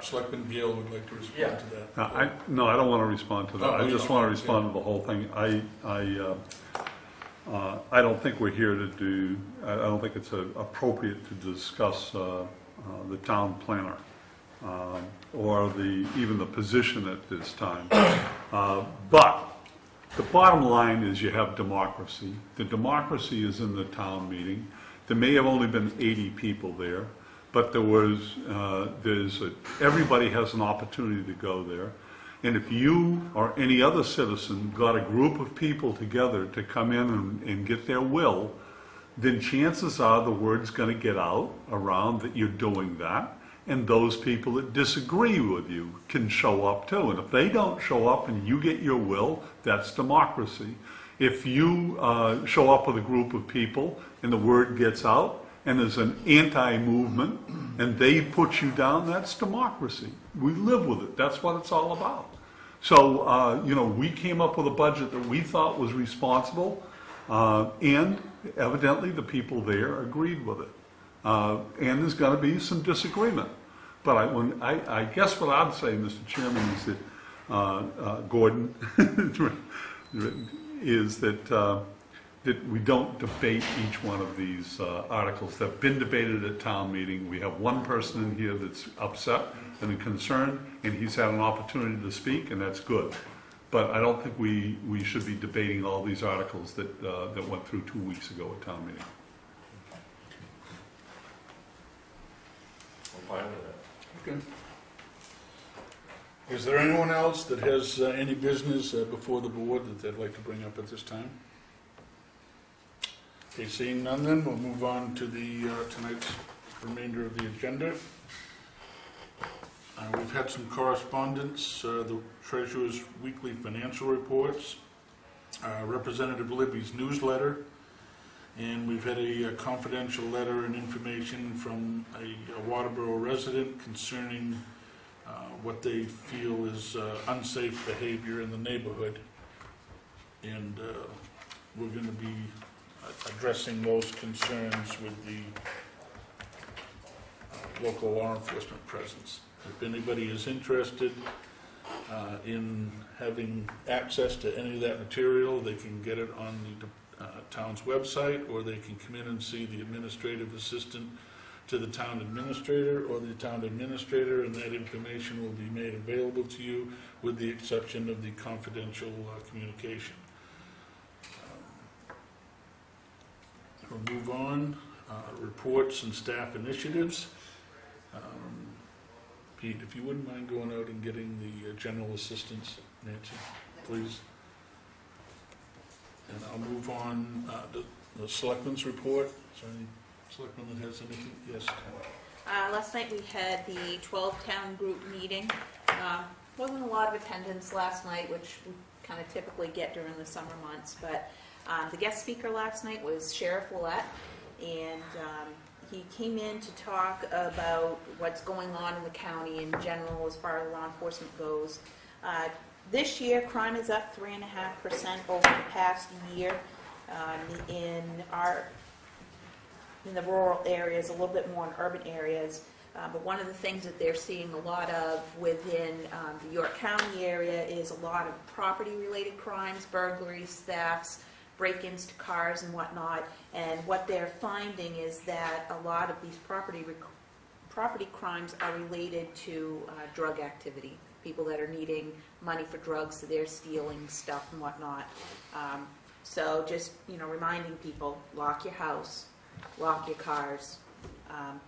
Selectman Gale would like to Yeah. respond to that. No, I don't want to respond to that. Oh, I you just don't? want to respond to the whole thing. I don't think we're here to do, I don't think it's appropriate to discuss the town planner or even the position at this time. But the bottom line is you have democracy. The democracy is in the town meeting. There may have only been 80 people there, but everybody has an opportunity to go there. And if you or any other citizen got a group of people together to come in and get their will, then chances are the word's going to get out around that you're doing that, and those people that disagree with you can show up too. And if they don't show up and you get your will, that's democracy. If you show up with a group of people and the word gets out and there's an anti-movement and they put you down, that's democracy. We live with it. That's what it's all about. So, we came up with a budget that we thought was responsible, and evidently the people there agreed with it. And there's going to be some disagreement. But I guess what I'd say, Mr. Chairman, is that, Gordon, is that we don't debate each one of these articles. They've been debated at town meeting. We have one person in here that's upset and concerned, and he's had an opportunity to speak, and that's good. But I don't think we should be debating all these articles that went through 2 weeks ago at town meeting. I'm fine with that. Okay. Is there anyone else that has any business before the board that they'd like to bring up at this time? Okay, seeing none then, we'll move on to the tonight's remainder of the agenda. We've had some correspondence, the treasurer's weekly financial reports, Representative Libby's newsletter, and we've had a confidential letter and information from a Waterboro resident concerning what they feel is unsafe behavior in the neighborhood. And we're going to be addressing those concerns with the local law enforcement presence. If anybody is interested in having access to any of that material, they can get it on the town's website, or they can come in and see the administrative assistant to the town administrator, or the town administrator, and that information will be made available to you with the exception of the confidential communication. We'll move on. Reports and staff initiatives. Pete, if you wouldn't mind going out and getting the general assistance, Nancy, please. And I'll move on to the selectmen's report. Is there any selectman that has anything? Yes. Last night we had the 12-town group meeting. Wasn't a lot of attendance last night, which we kind of typically get during the summer months, but the guest speaker last night was Sheriff Allot, and He came in to talk about what's going on in the county in general as far as law enforcement goes. This year, crime is up 3.5% over the past year. In the rural areas, a little bit more in urban areas. But one of the things that they're seeing a lot of within the York County area is a lot of property-related crimes, burglaries, thefts, break-ins to cars and whatnot. And what they're finding is that a lot of these property crimes are related to drug activity. People that are needing money for drugs, so they're stealing stuff and whatnot. So just, reminding people, lock your house, lock your cars,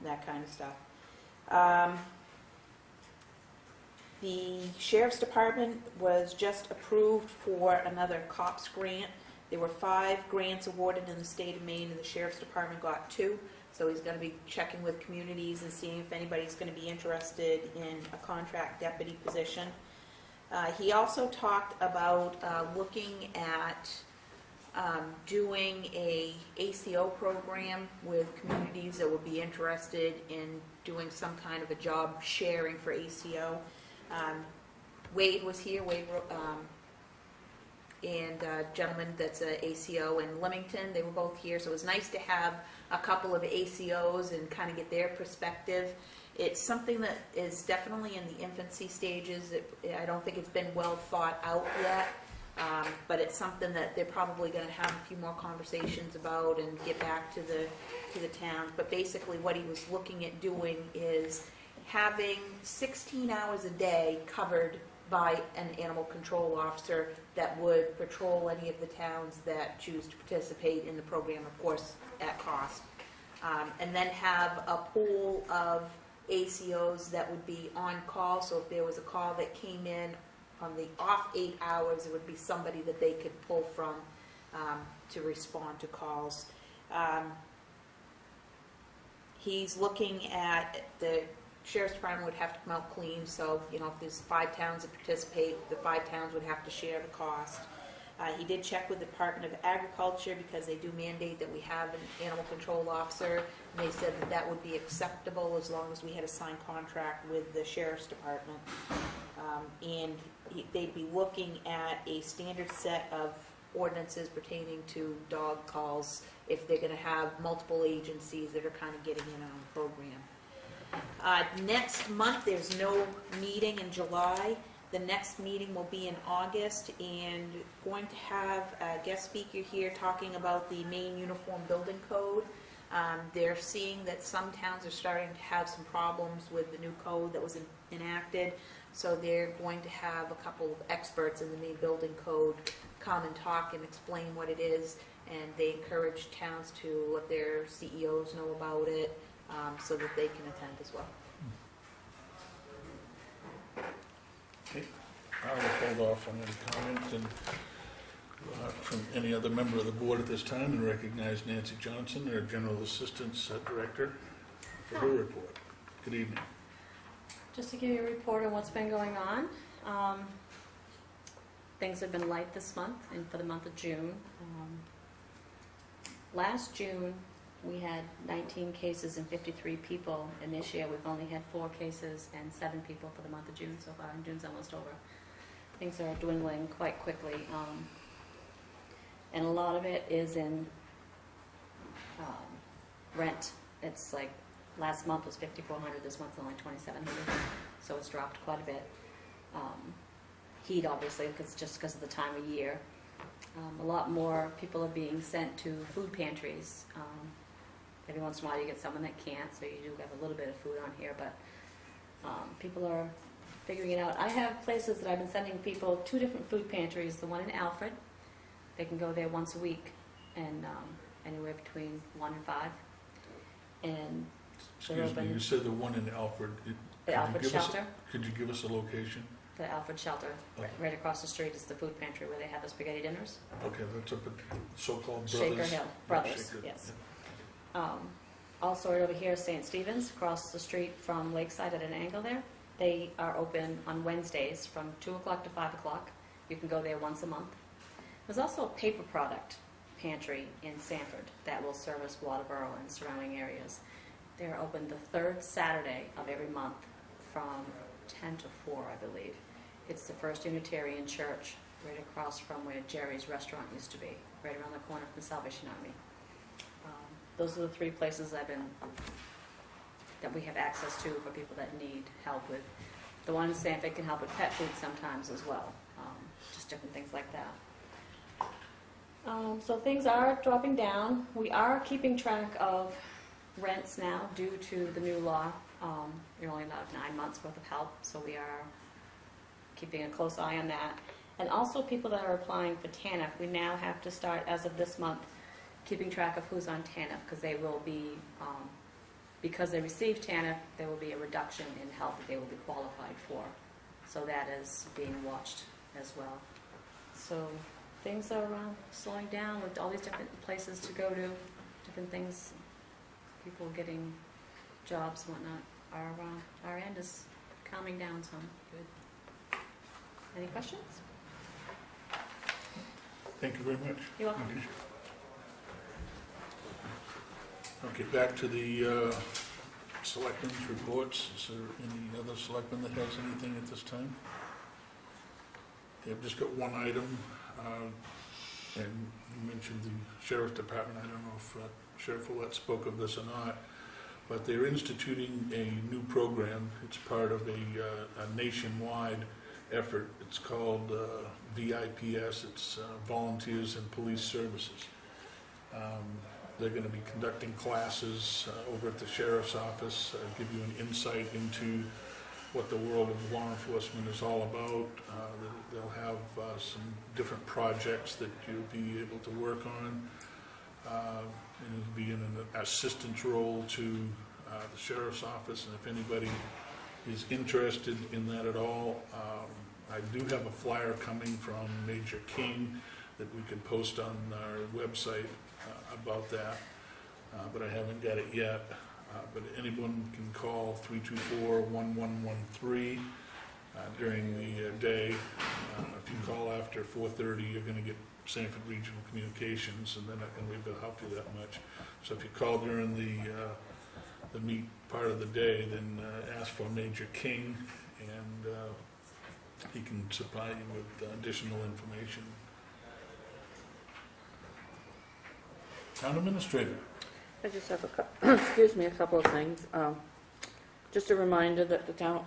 that kind of stuff. The Sheriff's Department was just approved for another COPS grant. There were 5 grants awarded in the state of Maine, and the Sheriff's Department got 2. So he's going to be checking with communities and seeing if anybody's going to be interested in a contract deputy position. He also talked about looking at doing a ACO program with communities that would be interested in doing some kind of a job sharing for ACO. Wade was here, and a gentleman that's a ACO in Leamington. They were both here, so it was nice to have a couple of ACOs and kind of get their perspective. It's something that is definitely in the infancy stages. I don't think it's been well thought out yet, but it's something that they're probably going to have a few more conversations about and get back to the town. But basically what he was looking at doing is having 16 hours a day covered by an animal control officer that would patrol any of the towns that choose to participate in the program, of course, at cost. And then have a pool of ACOs that would be on call, so if there was a call that came in on the off 8 hours, it would be somebody that they could pull from to respond to calls. He's looking at the Sheriff's Department would have to come out clean, so if there's 5 towns that participate, the 5 towns would have to share the cost. He did check with the Department of Agriculture because they do mandate that we have an animal control officer, and they said that would be acceptable as long as we had a signed contract with the Sheriff's Department. And they'd be looking at a standard set of ordinances pertaining to dog calls if they're going to have multiple agencies that are kind of getting in on the program. Next month, there's no meeting in July. The next meeting will be in August, and going to have a guest speaker here talking about the Maine Uniform Building Code. They're seeing that some towns are starting to have some problems with the new code that was enacted, so they're going to have a couple of experts in the Maine Building Code come and talk and explain what it is, and they encourage towns to let their CEOs know about it, so that they can attend as well. Okay, I will hold off on any comments and from any other member of the board at this time and recognize Nancy Johnson, our General Assistance Director, for her report. Good evening. Just to give you a report on what's been going on. Things have been light this month and for the month of June. Last June, we had 19 cases and 53 people, and this year we've only had 4 cases and 7 people for the month of June so far, and June's almost over. Things are dwindling quite quickly, and a lot of it is in rent. It's like last month was $5,400, this month's only $2,700, so it's dropped quite a bit. Heat, obviously, just because of the time of year. A lot more people are being sent to food pantries. Every once in a while you get someone that can't, so you do have a little bit of food on here, but people are figuring it out. I have places that I've been sending people, 2 different food pantries, the one in Alfred. They can go there once a week, and anywhere between 1 and 5. And Excuse me, you said the one in Alfred. The Alfred Shelter. Could you give us a location? The Alfred Shelter, right across the street is the food pantry where they have the spaghetti dinners. Okay, that's up at so-called Brothers. Shaker Hill, Brothers, Shaker, yes. Also right over here is St. Stephen's, across the street from Lakeside at an angle there. They are open on Wednesdays from 2 o'clock to 5 o'clock. You can go there once a month. There's also a paper product pantry in Sanford that will service Waterboro and surrounding areas. They're open the third Saturday of every month from 10 to 4, I believe. It's the First Unitarian Church, right across from where Jerry's restaurant used to be, right around the corner from the Salvation Army. Those are the 3 places that we have access to for people that need help with. The one in Sanford can help with pet food sometimes as well, just different things like that. So things are dropping down. We are keeping track of rents now due to the new law. You're only allowed 9 months worth of help, so we are keeping a close eye on that. And also people that are applying for TANF, we now have to start, as of this month, keeping track of who's on TANF, because they will be, because they receive TANF, there will be a reduction in help that they will be qualified for. So that is being watched as well. So things are slowing down with all these different places to go to, different things, people getting jobs and whatnot. Our end is calming down some. Good. Any questions? Thank you very much. You're welcome. Okay, back to the selectmen's reports. Is there any other selectman that has anything at this time? Okay, I've just got one item, and you mentioned the sheriff's department. I don't know if Sheriff Allot spoke of this or not, but they're instituting a new program. It's part of a nationwide effort. It's called VIPS. It's Volunteers in Police Services. They're going to be conducting classes over at the sheriff's office, give you an insight into what the world of law enforcement is all about. They'll have some different projects that you'll be able to work on, and it'll be in an assistance role to the sheriff's office. And if anybody is interested in that at all, I do have a flyer coming from Major King that we can post on our website about that, but I haven't got it yet. But anyone can call 324-1113 during the day. If you call after 4:30, you're going to get Sanford Regional Communications, and they're not going to be able to help you that much. So if you call during the meet part of the day, then ask for Major King, and he can supply you with additional information. Town Administrator. I just have a couple of things. Just a reminder that the town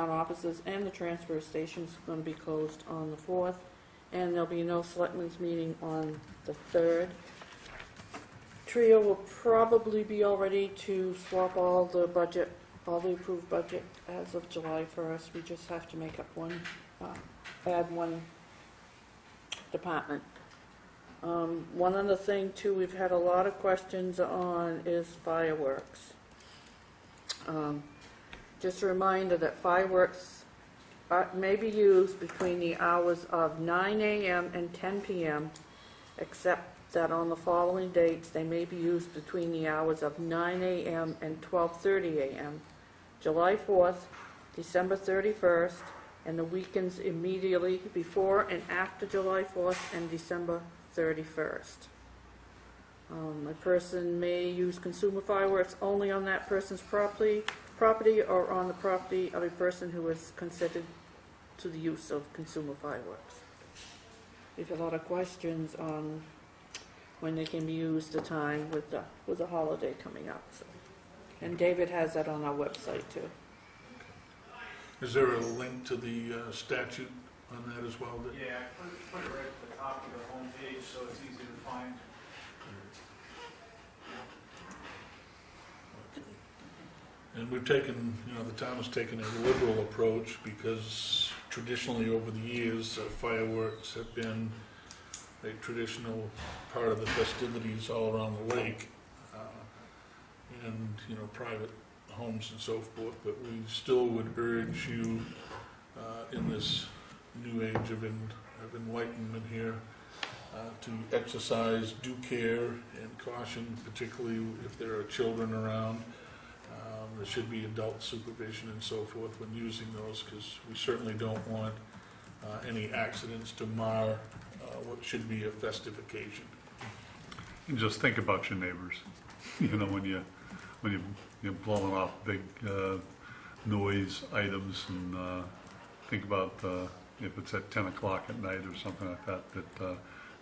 offices and the transfer stations are going to be closed on the 4th, and there'll be no selectmen's meeting on the 3rd. Trio will probably be all ready to swap all the approved budget as of July 1st. We just have to make up add one department. One other thing too, we've had a lot of questions on is fireworks. Just a reminder that fireworks may be used between the hours of 9 a.m. and 10 p.m., except that on the following dates they may be used between the hours of 9 a.m. and 12:30 a.m. July 4th, December 31st, and the weekends immediately before and after July 4th and December 31st. A person may use consumer fireworks only on that person's property or on the property of a person who is considered to the use of consumer fireworks. We've had a lot of questions on when they can be used, the time with the holiday coming up. So. And David has that on our website too. Is there a link to the statute on that as well? Yeah, put it right at the top of the home page so it's easy to find. Okay. And we've taken, the town has taken a liberal approach because traditionally over the years, fireworks have been a traditional part of the festivities all around the lake, and, private homes and so forth, but we still would urge you in this new age of enlightenment here to exercise due care and caution, particularly if there are children around. There should be adult supervision and so forth when using those, because we certainly don't want any accidents to mar what should be a festive occasion. And just think about your neighbors, when you're blowing off big noise items, and think about if it's at 10 o'clock at night or something like that, that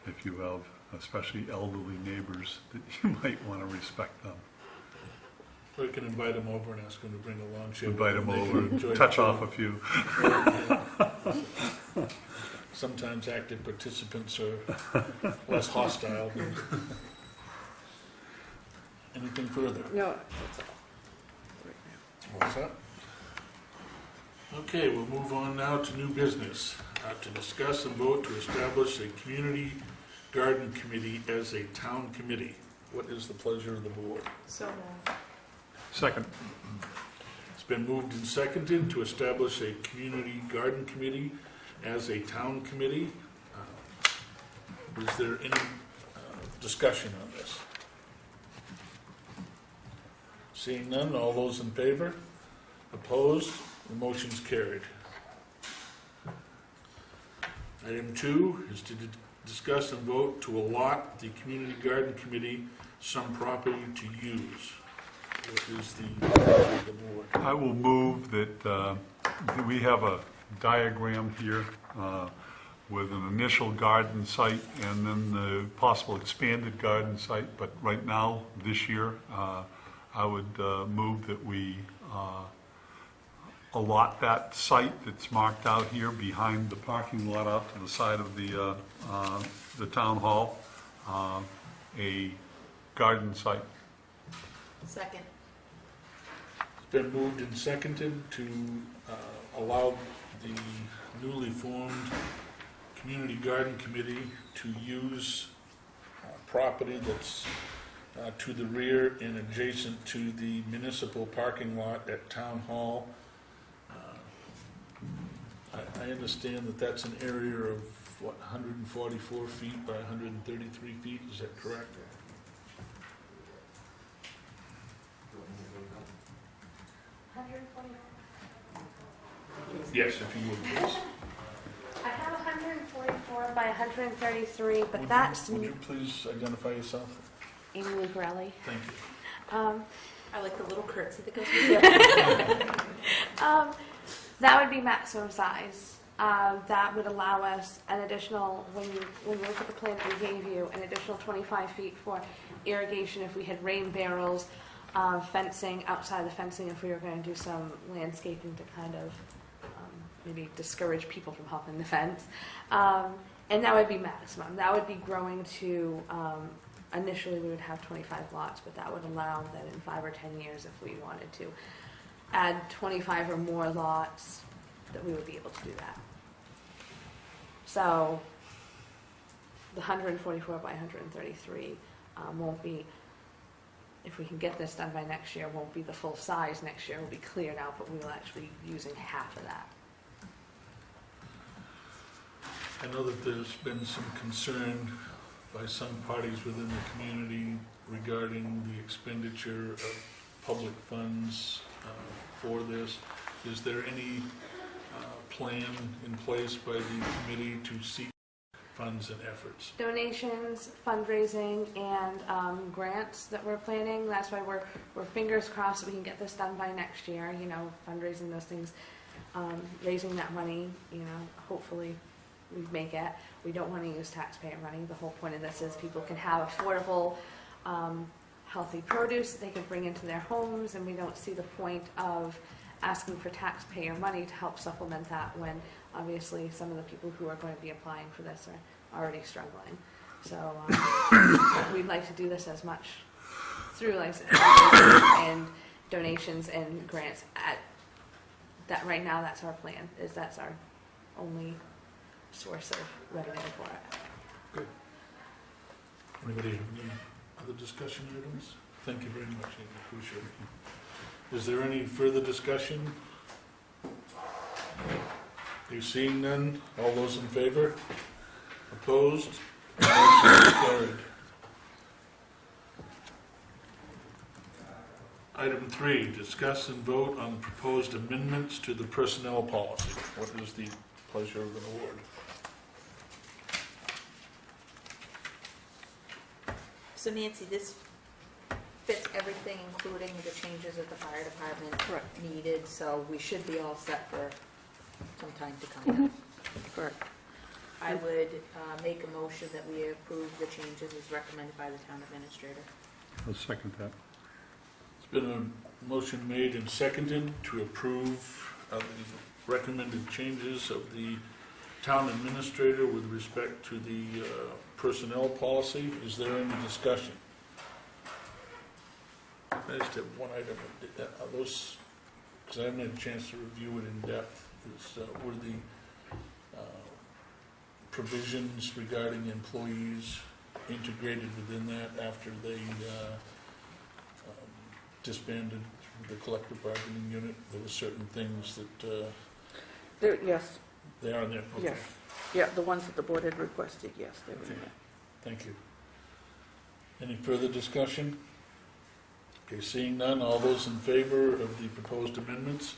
if you have especially elderly neighbors, that you might want to respect them. We can invite them over and ask them to bring a lawn chair. Invite them They can over enjoy and it touch too. off a few. Sometimes active participants are less hostile. Anything further? No, that's all. What's that? Okay, we'll move on now to new business. To discuss and vote to establish a community garden committee as a town committee. What is the pleasure of the board? So moved. Second. It's been moved and seconded to establish a community garden committee as a town committee. Is there any discussion on this? Seeing none, all those in favor? Opposed? The motion's carried. Item 2 is to discuss and vote to allot the community garden committee some property to use. What is the pleasure of the board? I will move that we have a diagram here with an initial garden site and then the possible expanded garden site, but right now, this year, I would move that we allot that site that's marked out here behind the parking lot out to the side of the town hall, a garden site. Second. It's been moved and seconded to allow the newly formed community garden committee to use property that's to the rear and adjacent to the municipal parking lot at Town Hall. I understand that that's an area of, what, 144 feet by 133 feet, is that correct? Yes, if you would, please. I have 144 by 133, but Would that's you, would you please identify yourself? Amy Lucarelli. Thank you. I like the little curtsy that goes with it. That would be maximum size. That would allow us an additional, when you look at the plan that we gave you, an additional 25 feet for irrigation if we had rain barrels, fencing, outside the fencing if we were going to do some landscaping to kind of maybe discourage people from hopping the fence. And that would be maximum. That would be growing to, initially we would have 25 lots, but that would allow that in 5 or 10 years if we wanted to add 25 or more lots, that we would be able to do that. So the 144 by 133 won't be, if we can get this done by next year, won't be the full size next year. It will be cleared out, but we will actually be using half of that. I know that there's been some concern by some parties within the community regarding the expenditure of public funds for this. Is there any plan in place by the committee to seek funds and efforts? Donations, fundraising, and grants that we're planning. That's why we're fingers crossed that we can get this done by next year. You know, fundraising those things, raising that money. You know, hopefully we make it. We don't want to use taxpayer money. The whole point of this is people can have affordable, healthy produce they can bring into their homes, and we don't see the point of asking for taxpayer money to help supplement that when obviously some of the people who are going to be applying for this are already struggling. So we'd like to do this as much through and donations and grants. At that right now, that's our plan. That's our only source of revenue for it. Good. Anybody have any other discussion items? Thank you very much, Amy. Appreciate it. Is there any further discussion? You seeing none? All those in favor? Opposed? Motion is carried. Item 3, discuss and vote on proposed amendments to the personnel policy. What is the pleasure of the board? So Nancy, this fits everything, including the changes that the fire department Correct. needed, so we should be all set for some time to come. Correct. I would make a motion that we approve the changes as recommended by the town administrator. I'll second that. It's been a motion made and seconded to approve the recommended changes of the town administrator with respect to the personnel policy. Is there any discussion? I just have one item. Are those, because I haven't had a chance to review it in depth, were the provisions regarding employees integrated within that after they disbanded the collective bargaining unit? There were certain things that Yes, they are there. Okay. yes. Yeah, the ones that the board had requested, yes, they were in Okay. there. Thank you. Any further discussion? Okay, seeing none, all those in favor of the proposed amendments?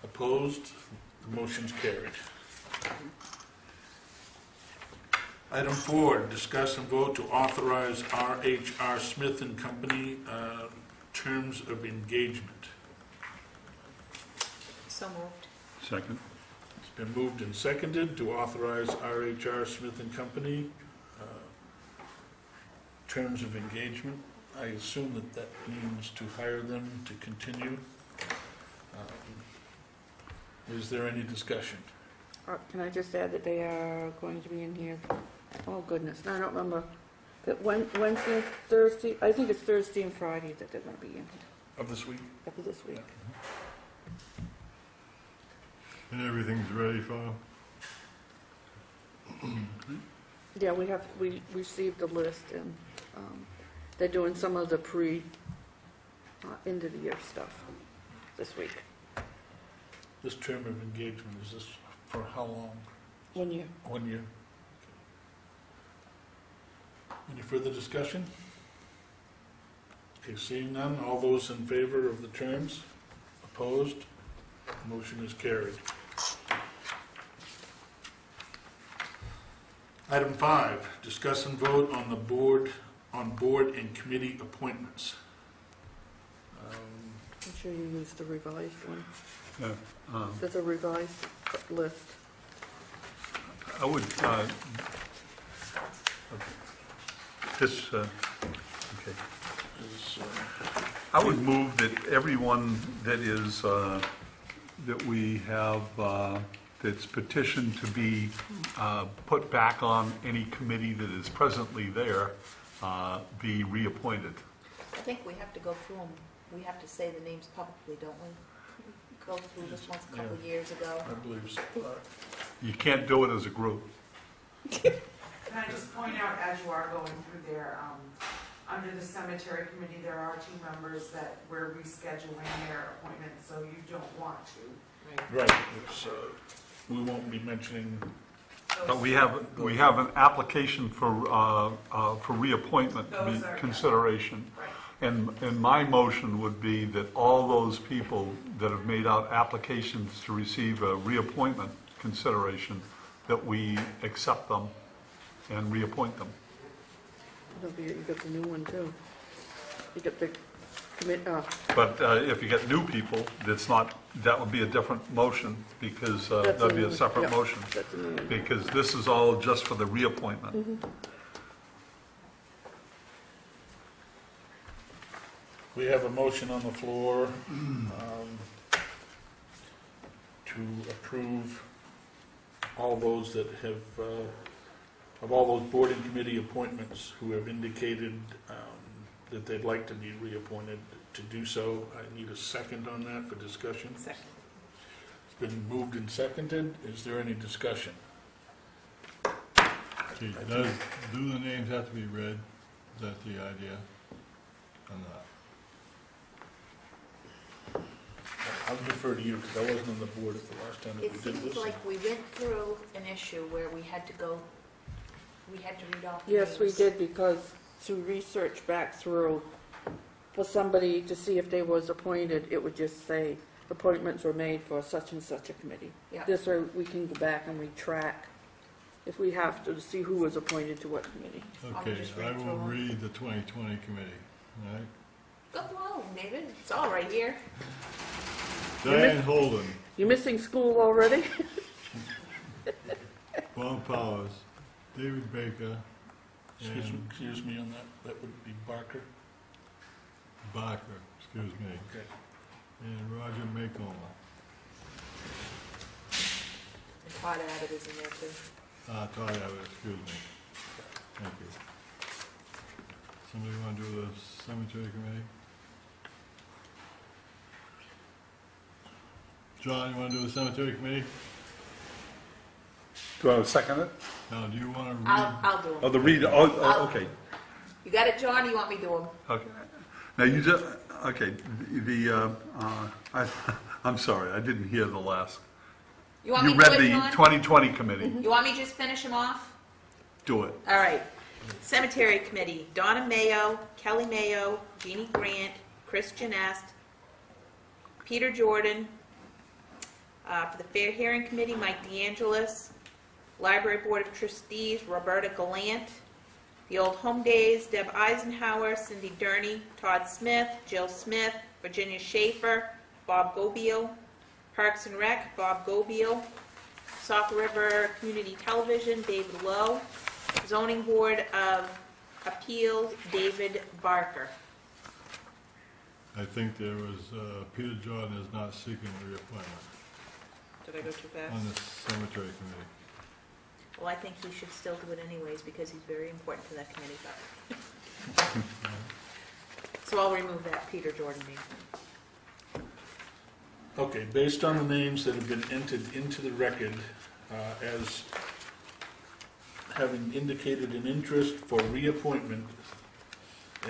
Opposed? The motion's carried. Item 4, discuss and vote to authorize R.H.R. Smith and Company terms of engagement. So moved. Second. It's been moved and seconded to authorize R.H.R. Smith and Company terms of engagement. I assume that that means to hire them to continue. Is there any discussion? Can I just add that they are going to be in here? Oh, goodness, I don't remember. That Wednesday, Thursday, I think it's Thursday and Friday that they're going to be in here, Of this week? after this week. And everything's ready for them? Yeah, we received a list, and they're doing some of the end of the year stuff this week. This term of engagement, is this for how long? 1 year. 1 year. Any further discussion? Okay, seeing none, all those in favor of the terms? Opposed? Motion is carried. Item 5, discuss and vote on the board and committee appointments. I'm sure you used the revised one. Yeah, There's a revised list. I would, okay. I would move that everyone that is, that we have, that's petitioned to be put back on any committee that is presently there, be reappointed. I think we have to go through them. We have to say the names publicly, don't we? Go through this once a couple of years ago. I believe so. You can't do it as a group. Can I just point out, as you are going through there, under the cemetery committee, there are 2 members that we're rescheduling their appointments, so you don't want to. Right, it's, we won't be mentioning, But we have an application for reappointment to Those be are- consideration. Right. And my motion would be that all those people that have made out applications to receive a reappointment consideration, that we accept them and reappoint them. You got the new one, too. You got the But if you get new people, that's not, that would be a different motion, because That's that'd be a a new- separate yeah. motion. That's a new one. Because this is all just for the reappointment. we have a motion on the floor to approve all those that have, of all those board and committee appointments who have indicated that they'd like to be reappointed to do so. I need a second on that for discussion. Second. It's been moved and seconded. Is there any discussion? Okay, do the names have to be read? Is that the idea? Or not? I'll defer to you because I wasn't on the board at the last time that It we did seems this. like we went through an issue where we had to read off the Yes, we names. did, because to research back through, for somebody to see if they was appointed, it would just say, appointments were made for such and such a committee. Yeah. This way, we can go back and retrack if we have to see who was appointed to what committee. I'll Okay, just I read will through them. read the 2020 committee, all right? Go through all of them, David. It's all right here. Diane Holden, You missing school already? Bob Powers, David Baker, and Excuse me on that, that would be Barker. Barker, excuse me, Okay. and Roger Maycomb. And Todd Abbott is in there too. Todd Abbott, excuse me. Thank you. Somebody want to do the cemetery committee? John, you want to do the cemetery committee? Do I second it? Now, do you want to read? I'll do Oh, them. the read, okay, You got it, John? You want me to do them? okay. Now, you just, okay, I'm sorry, I didn't hear the last. You want me You to do read it, the John? 2020 committee. You want me to just finish them off? Do it. All right. Cemetery Committee, Donna Mayo, Kelly Mayo, Jeannie Grant, Chris Janest, Peter Jordan. For the Fair Hearing Committee, Mike DeAngelis. Library Board of Trustees, Roberta Gallant. The Old Home Days, Deb Eisenhower, Cindy Durney, Todd Smith, Jill Smith, Virginia Schaefer, Bob Gobiel. Parks and Rec, Bob Gobiel. Sauk River Community Television, David Lowe. Zoning Board of Appeals, David Barker. I think there was, Peter Jordan is not seeking reappointment Did I go too on fast? the cemetery committee. Well, I think he should still do it anyways because he's very important to that committee. So I'll remove that Peter Jordan name. Okay, based on the names that have been entered into the record as having indicated an interest for reappointment,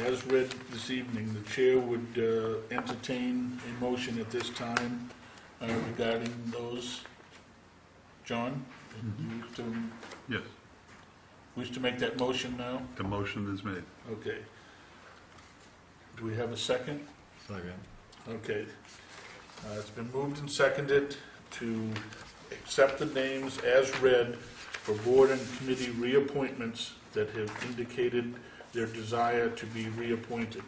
as read this evening, the chair would entertain a motion at this time regarding those. John, you Yes, wish to make that motion now? the motion is made. Okay. Do we have a second? Second. Okay. It's been moved and seconded to accept the names as read for board and committee reappointments that have indicated their desire to be reappointed.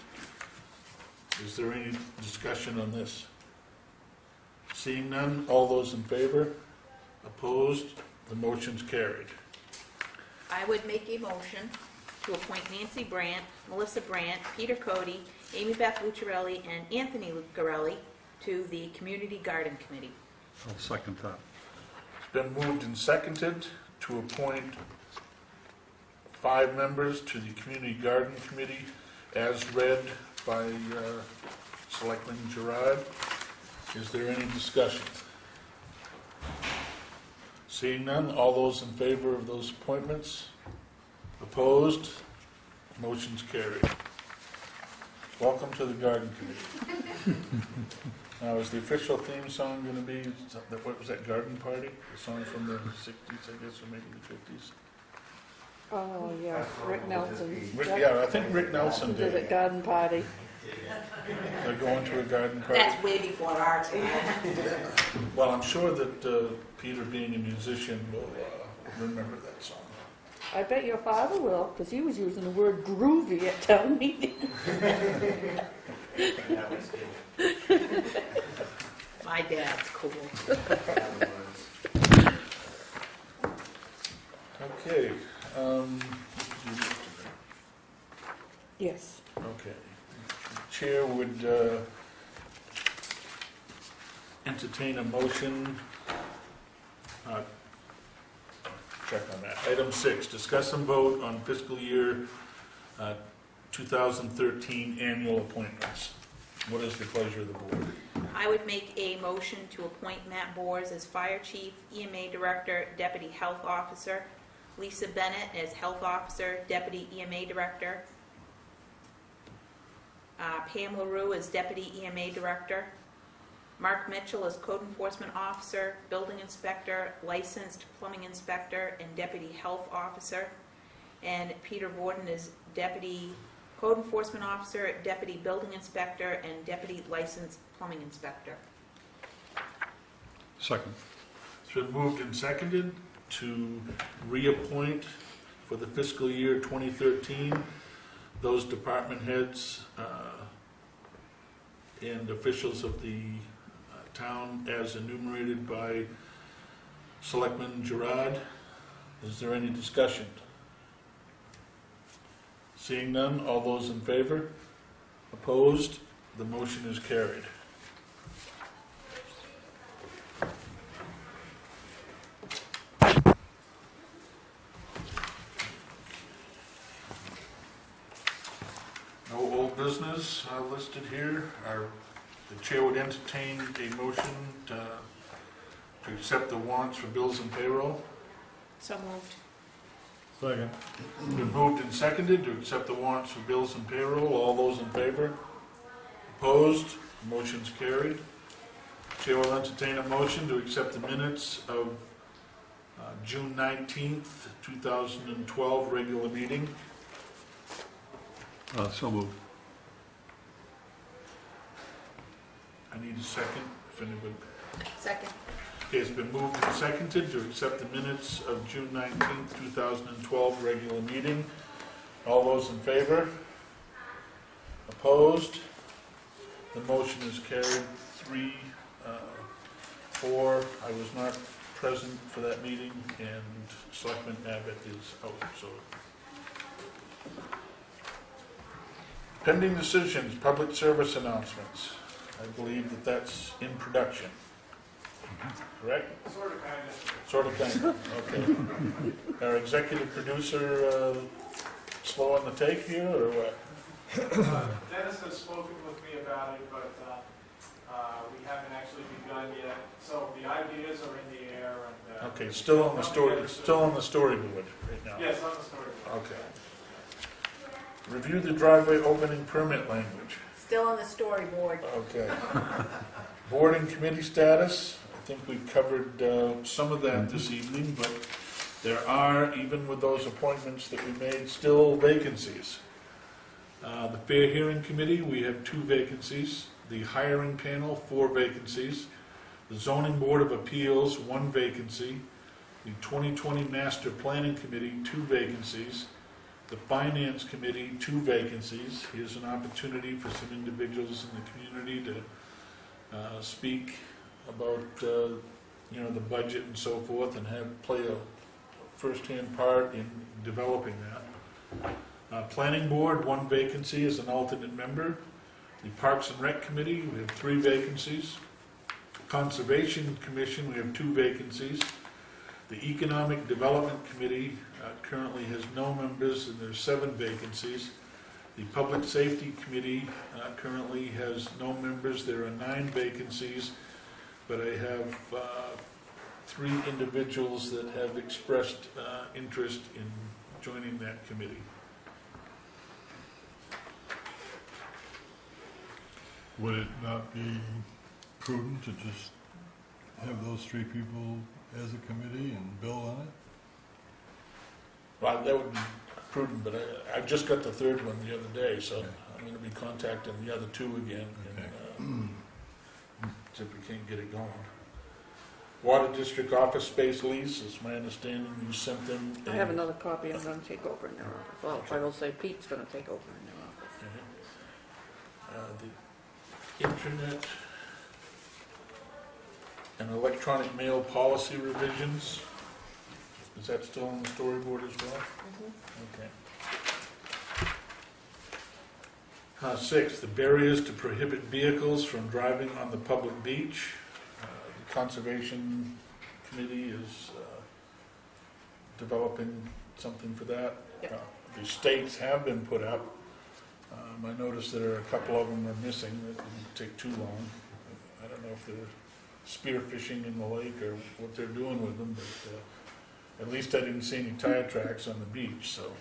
Is there any discussion on this? Seeing none, all those in favor? Opposed? The motion's carried. I would make a motion to appoint Nancy Brandt, Melissa Brandt, Peter Cody, Amy Beth Lucciarelli, and Anthony Lucciarelli to the Community Garden Committee. I'll second that. It's been moved and seconded to appoint 5 members to the Community Garden Committee as read by Selectman Gerard. Is there any discussion? Seeing none, all those in favor of those appointments? Opposed? Motion's carried. Welcome to the Garden Committee. Now, is the official theme song going to be, what was that, Garden Party? The song from the 60s, I guess, or maybe the 50s? Oh, yeah, Rick Nelson. Yeah, I think Rick Nelson Did did. a garden party. They're going to a garden party. That's way before our time. Well, I'm sure that Peter, being a musician, will remember that song. I bet your father will, because he was using the word groovy at town meeting. My dad's cool. Okay. Yes. Okay. Chair would entertain a motion. Check on that. Item 6, discuss and vote on fiscal year 2013 annual appointments. What is the pleasure of the board? I would make a motion to appoint Matt Bors as Fire Chief, EMA Director, Deputy Health Officer, Lisa Bennett as Health Officer, Deputy EMA Director, Pam LaRue as Deputy EMA Director, Mark Mitchell as Code Enforcement Officer, Building Inspector, Licensed Plumbing Inspector, and Deputy Health Officer, and Peter Borden as Deputy Code Enforcement Officer, Deputy Building Inspector, and Deputy Licensed Plumbing Inspector. Second. It's been moved and seconded to reappoint for the fiscal year 2013 those department heads and officials of the town as enumerated by Selectman Gerard. Is there any discussion? Seeing none, all those in favor? Opposed? The motion is carried. No old business listed here. The chair would entertain a motion to accept the warrants for bills and payroll. So moved. Second. Been moved and seconded to accept the warrants for bills and payroll. All those in favor? Opposed? Motion's carried. Chair will entertain a motion to accept the minutes of June 19th, 2012 regular meeting. So moved. I need a second, if anybody. Second. Okay, it's been moved and seconded to accept the minutes of June 19th, 2012 regular meeting. All those in favor? Opposed? The motion is carried 3-4. I was not present for that meeting, and Selectman Abbott is out, so. Pending decisions, public service announcements. I believe that that's in production. Correct? Sort of, kind of. Sort of, kind of, okay. Our executive producer slow on the take here, or what? Dennis has spoken with me about it, but we haven't actually begun yet. So the ideas are in the air. And, Okay, still on the storyboard right now. Yes, on the storyboard. Okay. Review the driveway opening permit language. Still on the storyboard. Okay. Board and committee status. I think we covered some of that this evening, but there are, even with those appointments that we made, still vacancies. The Fair Hearing Committee, we have 2 vacancies. The Hiring Panel, 4 vacancies. The Zoning Board of Appeals, 1 vacancy. The 2020 Master Planning Committee, 2 vacancies. The Finance Committee, 2 vacancies. Here's an opportunity for some individuals in the community to speak about the budget and so forth, and play a first-hand part in developing that. Planning Board, 1 vacancy as an alternate member. The Parks and Rec Committee, we have 3 vacancies. Conservation Commission, we have 2 vacancies. The Economic Development Committee currently has no members, and there's 7 vacancies. The Public Safety Committee currently has no members. There are 9 vacancies, but I have 3 individuals that have expressed interest in joining that committee. Would it not be prudent to just have those 3 people as a committee and Bill on it? Well, that would be prudent, but I just got the 3rd one the other day, so Okay. I'm going to be contacting the other 2 again, and see if we can't get it going. Water District office space lease, it's my understanding you sent them. I have another copy I'm going to take over in their office. Well, I will say Pete's going to take over in their office. The internet and electronic mail policy revisions. Is that still on the storyboard as well? Okay. 6, the barriers to prohibit vehicles from driving on the public beach. The Conservation Committee is developing something for that. Yep. The stakes have been put up. I noticed that a couple of them are missing. That didn't take too long. I don't know if they're spearfishing in the lake or what they're doing with them, but at least I didn't see any tire tracks on the beach, so.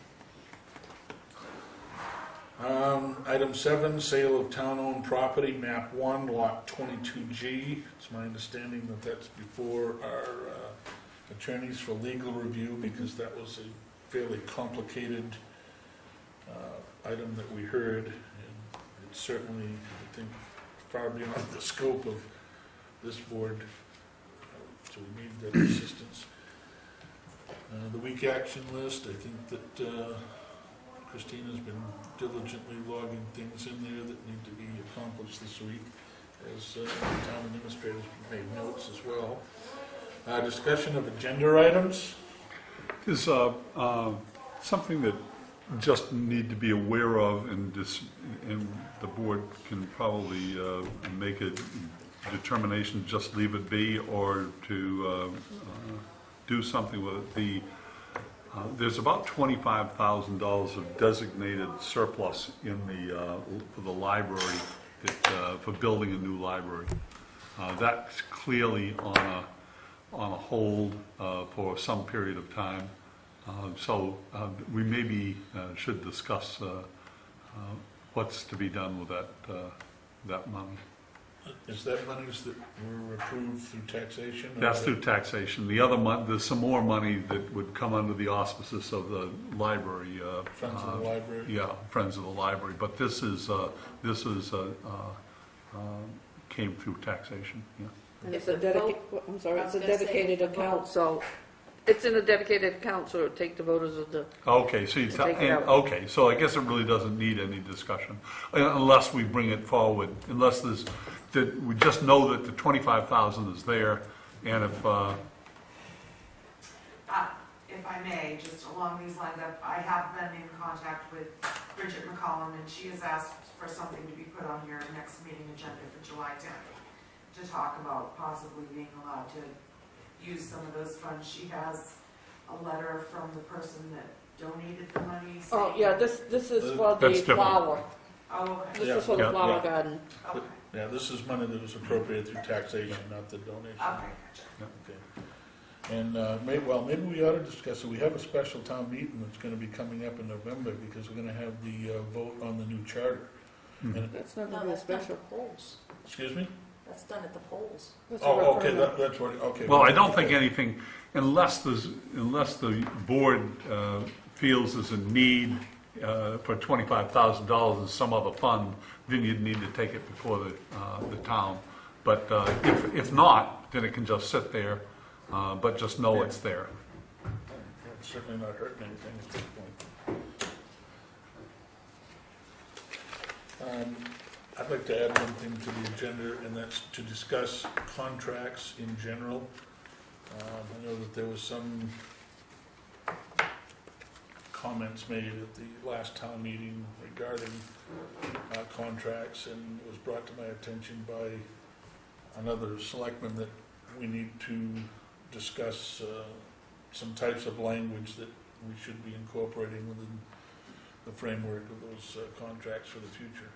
Item 7, sale of town-owned property, map 1, lot 22G. It's my understanding that that's before our attorneys for legal review, because that was a fairly complicated item that we heard, and it's certainly, I think, far beyond the scope of this board, so we need that assistance. The week action list, I think that Christina's been diligently logging things in there that need to be accomplished this week, as the town administrators made notes as well. Discussion of agenda items. Is something that just need to be aware of, and the board can probably make a determination, just leave it be, or to do something with it. There's about $25,000 of designated surplus in for the library, for building a new library. That's clearly on a hold for some period of time. So we maybe should discuss what's to be done with that money. Is that monies that were approved through taxation? That's through taxation. The other month, there's some more money that would come under the auspices of the library. Friends of the library? Yeah, Friends of the Library. But this came through taxation, yeah. And it's If a the vote- I'm sorry, I it's was a gonna say, dedicated if the vote- account, so it's in a dedicated account, so it'll take the voters of the, Okay, so take it out. okay, so I guess it really doesn't need any discussion, unless we bring it forward, unless we just know that the 25,000 is there, and if, If I may, just along these lines, I have been in contact with Bridget McCollum, and she has asked for something to be put on your next meeting agenda for July 10th, to talk about possibly being allowed to use some of those funds. She has a letter from the person that donated the money. oh, saying- yeah, this is for the That's different. flower. Oh, okay. This is for the Yeah, flower yeah. garden. Okay, Yeah, this is money that was appropriated through taxation, not the donation. okay, gotcha. Okay. And maybe we ought to discuss it. We have a special town meeting that's going to be coming up in November because we're going to have the vote on the new charter. Mhm. And, That's not No, gonna be a that's done at special. the polls. excuse me? That's done at the polls. That's a Oh, okay, referendum. that's what, okay. well, I don't think anything, unless the board feels there's a need for $25,000 in some other fund, then you'd need to take it before the town. But if not, then it can just sit there, but just know it's there. It's certainly not hurting anything at this point. I'd like to add one thing to the agenda, and that's to discuss contracts in general. I know that there was some comments made at the last town meeting regarding contracts, and it was brought to my attention by another selectman that we need to discuss some types of language that we should be incorporating within the framework of those contracts for the future.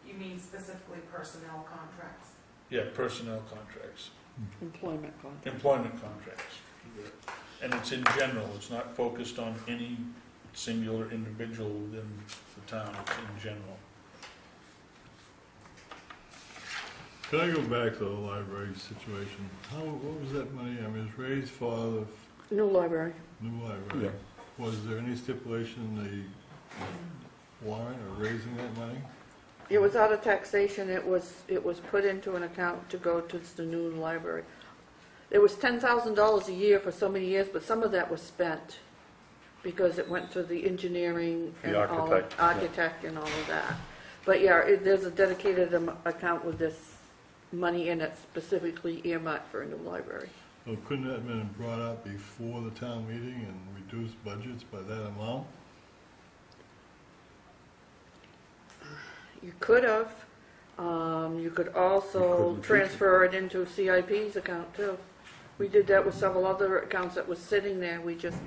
You mean specifically personnel contracts? Yeah, personnel contracts, Employment contract. employment contracts. And it's in general, it's not focused on any singular individual within the town, it's in general. Can I go back to the library situation? What was that money, I mean, it was raised for the New library. new library? Was there any stipulation in the warrant or raising that money? It was out of taxation, it was put into an account to go to the new library. It was $10,000 a year for so many years, but some of that was spent because it went to the engineering and The all, architect, yeah. architect and all of that. But yeah, there's a dedicated account with this money in it specifically earmarked for a new library. Well, couldn't that have been brought up before the town meeting and reduced budgets by that amount? You could have. You could also couldn't transfer it into CIP's account too. We did that with several other accounts that was sitting there. We just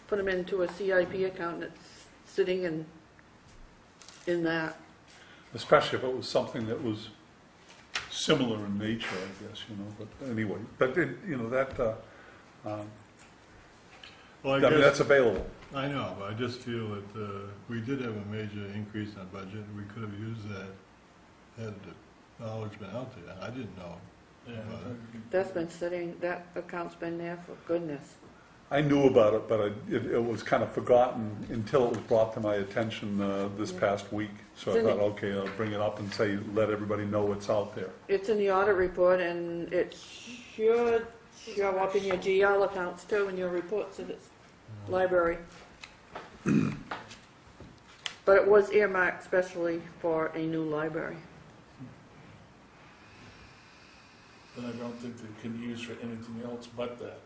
put them into a CIP account that's sitting in that. Especially if it was something that was similar in nature, I guess, but anyway, but that, Well, I mean, that's available. I know, but I just feel that we did have a major increase in our budget, and we could have used that had the knowledge been out there. I didn't know. Yeah. That's been sitting, that account's been there for goodness. I knew about it, but it was kind of forgotten until it was brought to my attention this past week. So I thought, okay, I'll bring it up and say, let everybody know it's out there. It's in the audit report and it should show up in your GL accounts too, in your reports of its library. But it was earmarked specially for a new library. Then I don't think they can use for anything else but that.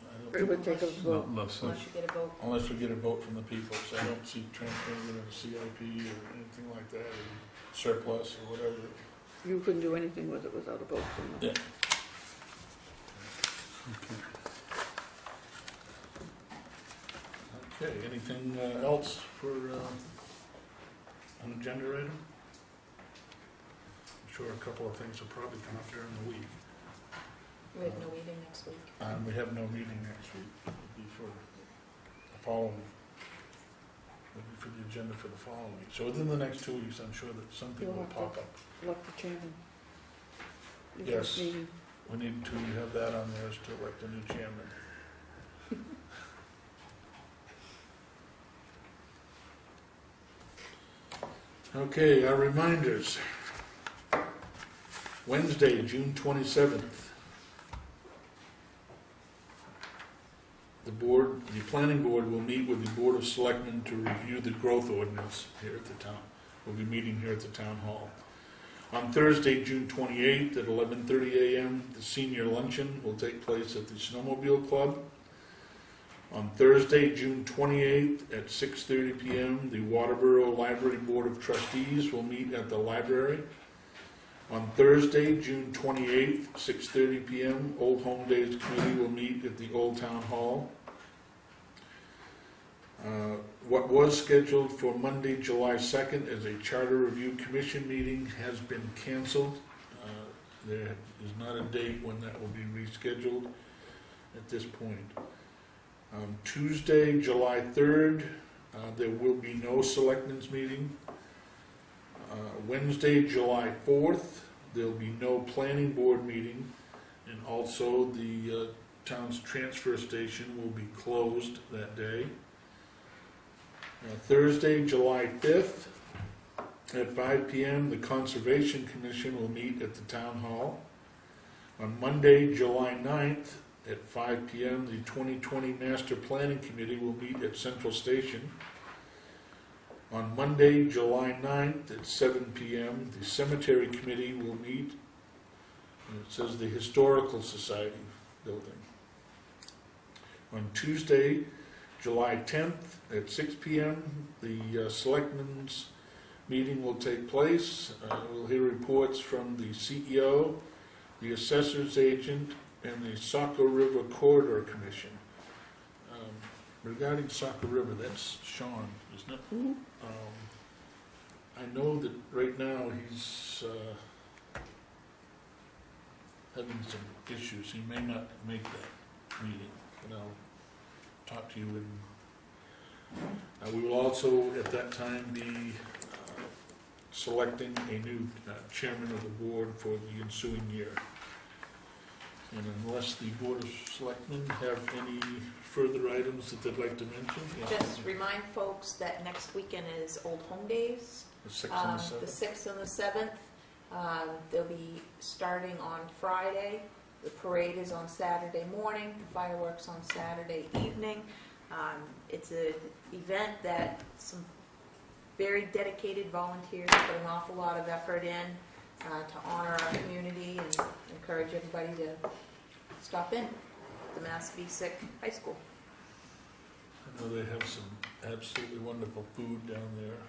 I don't It think- would take a vote. Unless, Unless you get a vote. Unless we get a vote from the people, so I don't see transferring it into CIP or anything like that, or surplus or whatever. You couldn't do anything with it without a vote from them. Yeah. Okay, anything else for an agenda item? I'm sure a couple of things will probably come up during the week. We have no meeting next week. We have no meeting next week. It'll be for the following, it'll be for the agenda for the following week. So within the next 2 weeks, I'm sure that something You'll will have pop up. Elect the chairman. The Yes. first meeting. We need to have that on there is to elect a new chairman. Okay, our reminders. Wednesday, June 27th. The planning board will meet with the Board of Selectmen to review the growth ordinance here at the town. We'll be meeting here at the town hall. On Thursday, June 28th at 11:30 a.m., the senior luncheon will take place at the Snowmobile Club. On Thursday, June 28th at 6:30 p.m., the Waterboro Library Board of Trustees will meet at the library. On Thursday, June 28th, 6:30 p.m., Old Home Days Committee will meet at the Old Town Hall. What was scheduled for Monday, July 2nd as a Charter Review Commission meeting has been canceled. There is not a date when that will be rescheduled at this point. Tuesday, July 3rd, there will be no Selectmen's meeting. Wednesday, July 4th, there'll be no Planning Board meeting, and also the town's transfer station will be closed that day. Thursday, July 5th, at 5 p.m., the Conservation Commission will meet at the Town Hall. On Monday, July 9th, at 5 p.m., the 2020 Master Planning Committee will meet at Central Station. On Monday, July 9th, at 7 p.m., the Cemetery Committee will meet, and it says the Historical Society building. On Tuesday, July 10th, at 6 p.m., the Selectmen's meeting will take place. We'll hear reports from the CEO, the Assessor's Agent, and the Saco River Corridor Commission. Regarding Saco River, that's Sean, isn't it? Mm-hmm. I know that right now he's having some issues. He may not make that meeting, but I'll talk to you. We will also, at that time, be selecting a new chairman of the board for the ensuing year. And unless the Board of Selectmen have any further items that they'd like to mention? Just remind folks that next weekend is Old Home Days. The 6th and the 7th? The 6th and the 7th. They'll be starting on Friday. The parade is on Saturday morning, the fireworks on Saturday evening. It's an event that some very dedicated volunteers put an awful lot of effort in to honor our community and encourage everybody to stop in the M.R.S.A High School. I know they have some absolutely wonderful food down there.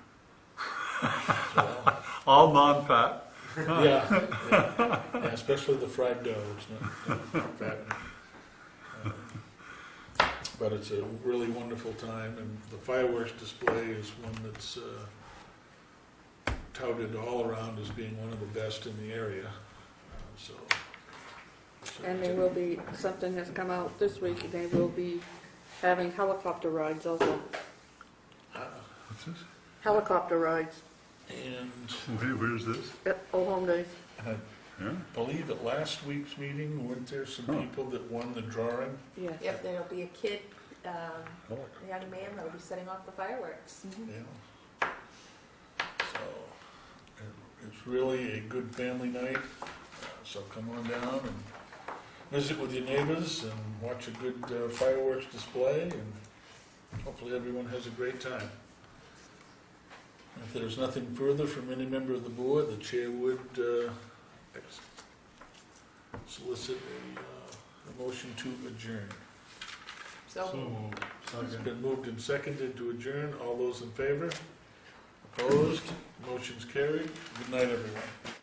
So, all non-fat. yeah, especially the fried dough. It's not fattening. But it's a really wonderful time, and the fireworks display is one that's touted all around as being one of the best in the area. So And there will be, something that's come out this week, they will be having helicopter rides also. What's this? Helicopter rides And Where's this? at Old Home Days. I Yeah. believe at last week's meeting, weren't there some people that won the drawing? Yes. Yep, there'll be a kid, a young man that'll be setting off the fireworks. Mhm. Yeah. So, it's really a good family night, so come on down and visit with your neighbors and watch a good fireworks display, and hopefully everyone has a great time. If there's nothing further from any member of the board, the chair would solicit a motion to adjourn. So So moved. It's Second. been moved and seconded to adjourn. All those in favor? Opposed? Motion's carried. Good night, everyone.